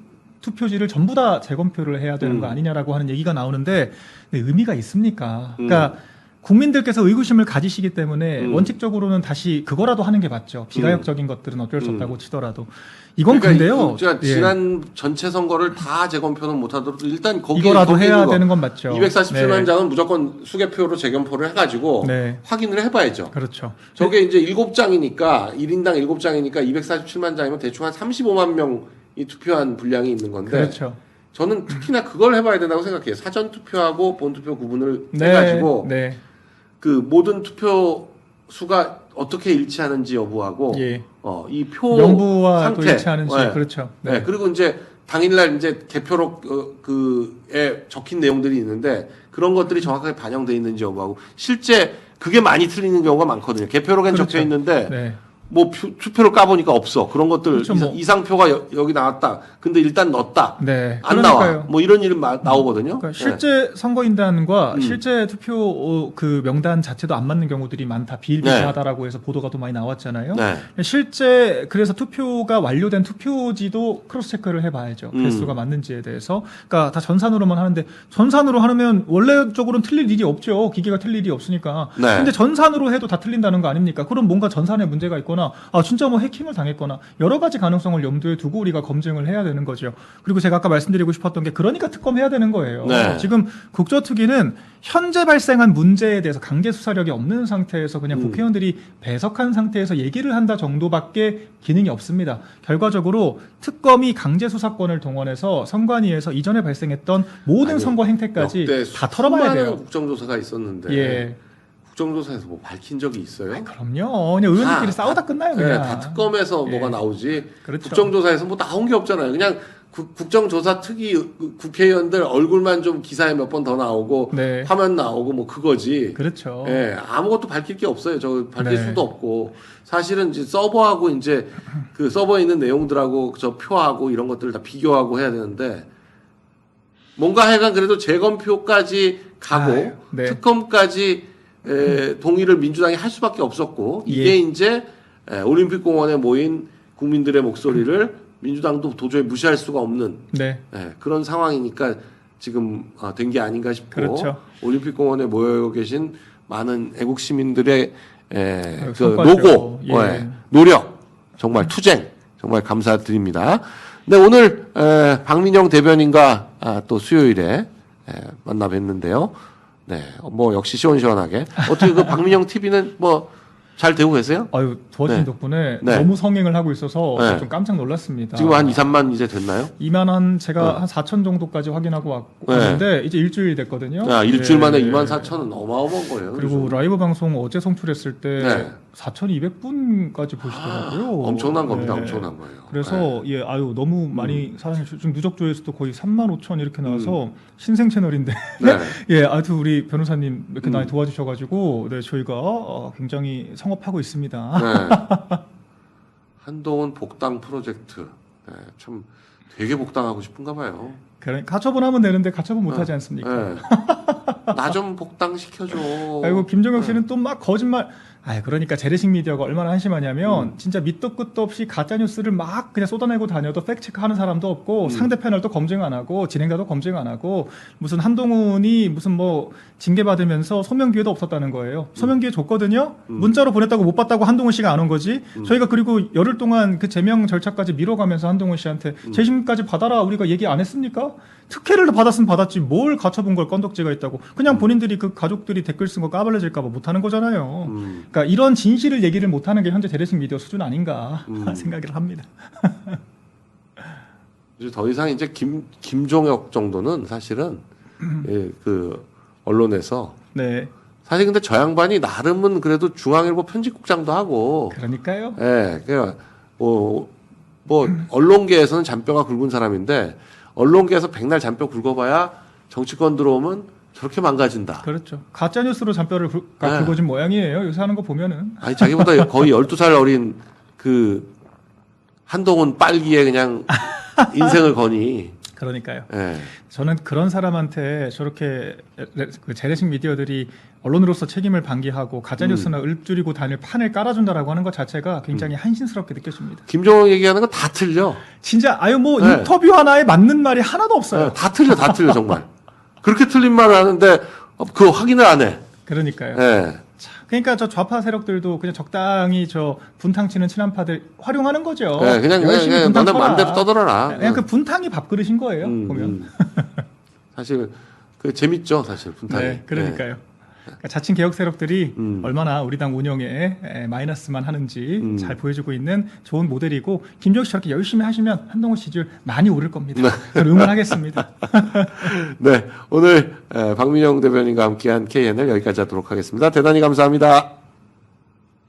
투표지를 전부 다 재검표를 해야 되는 거 아니냐라고 하는 얘기가 나오는데 의미가 있습니까? 그러니까 국민들께서 의구심을 가지시기 때문에 원칙적으로는 다시 그거라도 하는 게 맞죠. 비가역적인 것들은 어쩔 수 없다고 치더라도. 이건 그러니까 근데요. 제가 지난 전체 선거를 다 재검표는 못하더라도 일단 이거라도 해야 되는 건 맞죠. 247만 장은 무조건 수개표로 재검표를 해가지고 확인을 해봐야죠. 그렇죠. 저게 이제 7장이니까 1인당 7장이니까 247만 장이면 대충 한 35만 명이 투표한 분량이 있는 건데 그렇죠. 저는 특히나 그걸 해봐야 된다고 생각해요. 사전 투표하고 본 투표 구분을 해가지고 그 모든 투표 수가 어떻게 일치하는지 여부하고 이 표 명부와 상태 또 일치하는지 그렇죠. 네. 그리고 이제 당일날 이제 개표록 그에 적힌 내용들이 있는데 그런 것들이 정확하게 반영돼 있는지 여부하고 실제 그게 많이 틀리는 경우가 많거든요. 개표록엔 적혀 있는데 뭐 투표를 까보니까 없어. 그런 것들 그렇죠, 이상표가 여기 나왔다. 근데 일단 넣었다. 안 나와. 뭐 이런 일은 나오거든요. 그러니까 실제 선거인단과 실제 투표 그 명단 자체도 안 맞는 경우들이 많다. 비일비재하다라고 해서 보도가 또 많이 나왔잖아요. 실제 그래서 투표가 완료된 투표지도 크로스 체크를 해봐야죠. 개수가 맞는지에 대해서. 그러니까 다 전산으로만 하는데 전산으로 하면 원래적으로는 틀릴 일이 없죠. 기계가 틀릴 일이 없으니까. 근데 전산으로 해도 다 틀린다는 거 아닙니까? 그럼 뭔가 전산에 문제가 있거나 진짜 뭐 해킹을 당했거나 여러 가지 가능성을 염두에 두고 우리가 검증을 해야 되는 거죠. 그리고 제가 아까 말씀드리고 싶었던 게 그러니까 특검해야 되는 거예요. 지금 국조특위는 현재 발생한 문제에 대해서 강제 수사력이 없는 상태에서 그냥 국회의원들이 배석한 상태에서 얘기를 한다 정도밖에 기능이 없습니다. 결과적으로 특검이 강제 수사권을 동원해서 선관위에서 이전에 발생했던 모든 선거 행태까지 다 털어봐야 돼요. 수많은 국정조사가 있었는데 국정조사에서 뭐 밝힌 적이 있어요? 그럼요. 그냥 의원들끼리 싸우다 끝나요. 그냥. 다 특검에서 뭐가 나오지. 국정조사에서 뭐 나온 게 없잖아요. 그냥 국정조사 특위 국회의원들 얼굴만 좀 기사에 몇 번 더 나오고 화면 나오고 뭐 그거지. 그렇죠. 아무것도 밝힐 게 없어요. 저 밝힐 수도 없고. 사실은 이제 서버하고 이제 그 서버에 있는 내용들하고 저 표하고 이런 것들을 다 비교하고 해야 되는데 뭔가 하여간 그래도 재검표까지 가고 특검까지 동의를 민주당이 할 수밖에 없었고 이게 이제 올림픽공원에 모인 국민들의 목소리를 민주당도 도저히 무시할 수가 없는 그런 상황이니까 지금 된 게 아닌가 싶고 올림픽공원에 모여 계신 많은 애국 시민들의 그 노고, 노력, 정말 투쟁 정말 감사드립니다. 네, 오늘 박민영 대변인과 또 수요일에 만나 뵀는데요. 네, 뭐 역시 시원시원하게. 어떻게 그 박민영 TV는 뭐 잘 되고 계세요? 도와주신 덕분에 너무 성행을 하고 있어서 좀 깜짝 놀랐습니다. 지금 한 2, 3만 이제 됐나요? 2만 제가 한 4천 정도까지 확인하고 왔는데 이제 일주일 됐거든요. 일주일 만에 2만 4천은 어마어마한 거예요. 그리고 그래서. 라이브 방송 어제 송출했을 때 4,200분까지 보시더라고요. 엄청난 겁니다. 엄청난 거예요. 그래서 너무 많이 사랑해 주시고 누적 조회수도 거의 35,000 이렇게 나와서 신생 채널인데 하여튼 우리 변호사님 이렇게 많이 도와주셔가지고 저희가 굉장히 성업하고 있습니다. 한동훈 복당 프로젝트 참 되게 복당하고 싶은가 봐요. 가처분 하면 되는데 가처분 못하지 않습니까? 나 좀 복당 시켜줘. 그리고 김정혁 씨는 또 막 거짓말. 그러니까 재래식 미디어가 얼마나 한심하냐면 진짜 밑도 끝도 없이 가짜 뉴스를 막 그냥 쏟아내고 다녀도 팩트 체크하는 사람도 없고 상대 패널도 검증 안 하고 진행자도 검증 안 하고 무슨 한동훈이 무슨 뭐 징계 받으면서 소명 기회도 없었다는 거예요. 소명 기회 줬거든요. 문자로 보냈다고 못 받다고 한동훈 씨가 안 온 거지. 저희가 그리고 열흘 동안 그 제명 절차까지 미뤄가면서 한동훈 씨한테 재심까지 받아라 우리가 얘기 안 했습니까? 특혜를 받았으면 받았지 뭘 가처분 걸 건덕지가 있다고. 그냥 본인들이 그 가족들이 댓글 쓴 거 까발려질까 봐 못하는 거잖아요. 그러니까 이런 진실을 얘기를 못하는 게 현재 재래식 미디어 수준 아닌가 생각을 합니다. 이제 더 이상 이제 김종혁 정도는 사실은 그 언론에서 사실 근데 저 양반이 나름은 그래도 중앙일보 편집국장도 하고 그러니까요. 그러니까 뭐 언론계에서는 잔뼈가 굵은 사람인데 언론계에서 백날 잔뼈 굵어봐야 정치권 들어오면 저렇게 망가진다. 그렇죠. 가짜 뉴스로 잔뼈를 굵어진 모양이에요. 요새 하는 거 보면은. 자기보다 거의 12살 어린 그 한동훈 빨기에 그냥 인생을 거니. 그러니까요. 예. 저는 그런 사람한테 저렇게 그 재래식 미디어들이 언론으로서 책임을 방기하고 가짜뉴스나 읊조리고 다닐 판을 깔아준다라고 하는 것 자체가 굉장히 한심스럽게 느껴집니다. 김종욱 얘기하는 건 다 틀려. 진짜 아유 뭐 네. 인터뷰 하나에 맞는 말이 하나도 없어요. 예, 다 틀려 정말. 그렇게 틀린 말을 하는데 그 확인을 안 해. 그러니까요. 예. 그러니까 저 좌파 세력들도 그냥 적당히 저 분탕치는 친한파들 활용하는 거죠. 예, 그냥 분탕 너네 쳐라. 맘대로 떠들어라. 그냥 그 분탕이 밥그릇인 거예요. 보면. 음. 사실 그 재밌죠, 사실 분탕이. 네, 그러니까요. 그러니까 자칭 개혁 세력들이 음. 얼마나 우리 당 운영에 마이너스만 하는지 잘 보여주고 있는 좋은 모델이고 김종욱 씨 저렇게 열심히 하시면 한동훈 지지율 많이 오를 겁니다. 저는 응원하겠습니다. 네, 오늘 박민영 대변인과 함께한 KN을 여기까지 하도록 하겠습니다. 대단히 감사합니다.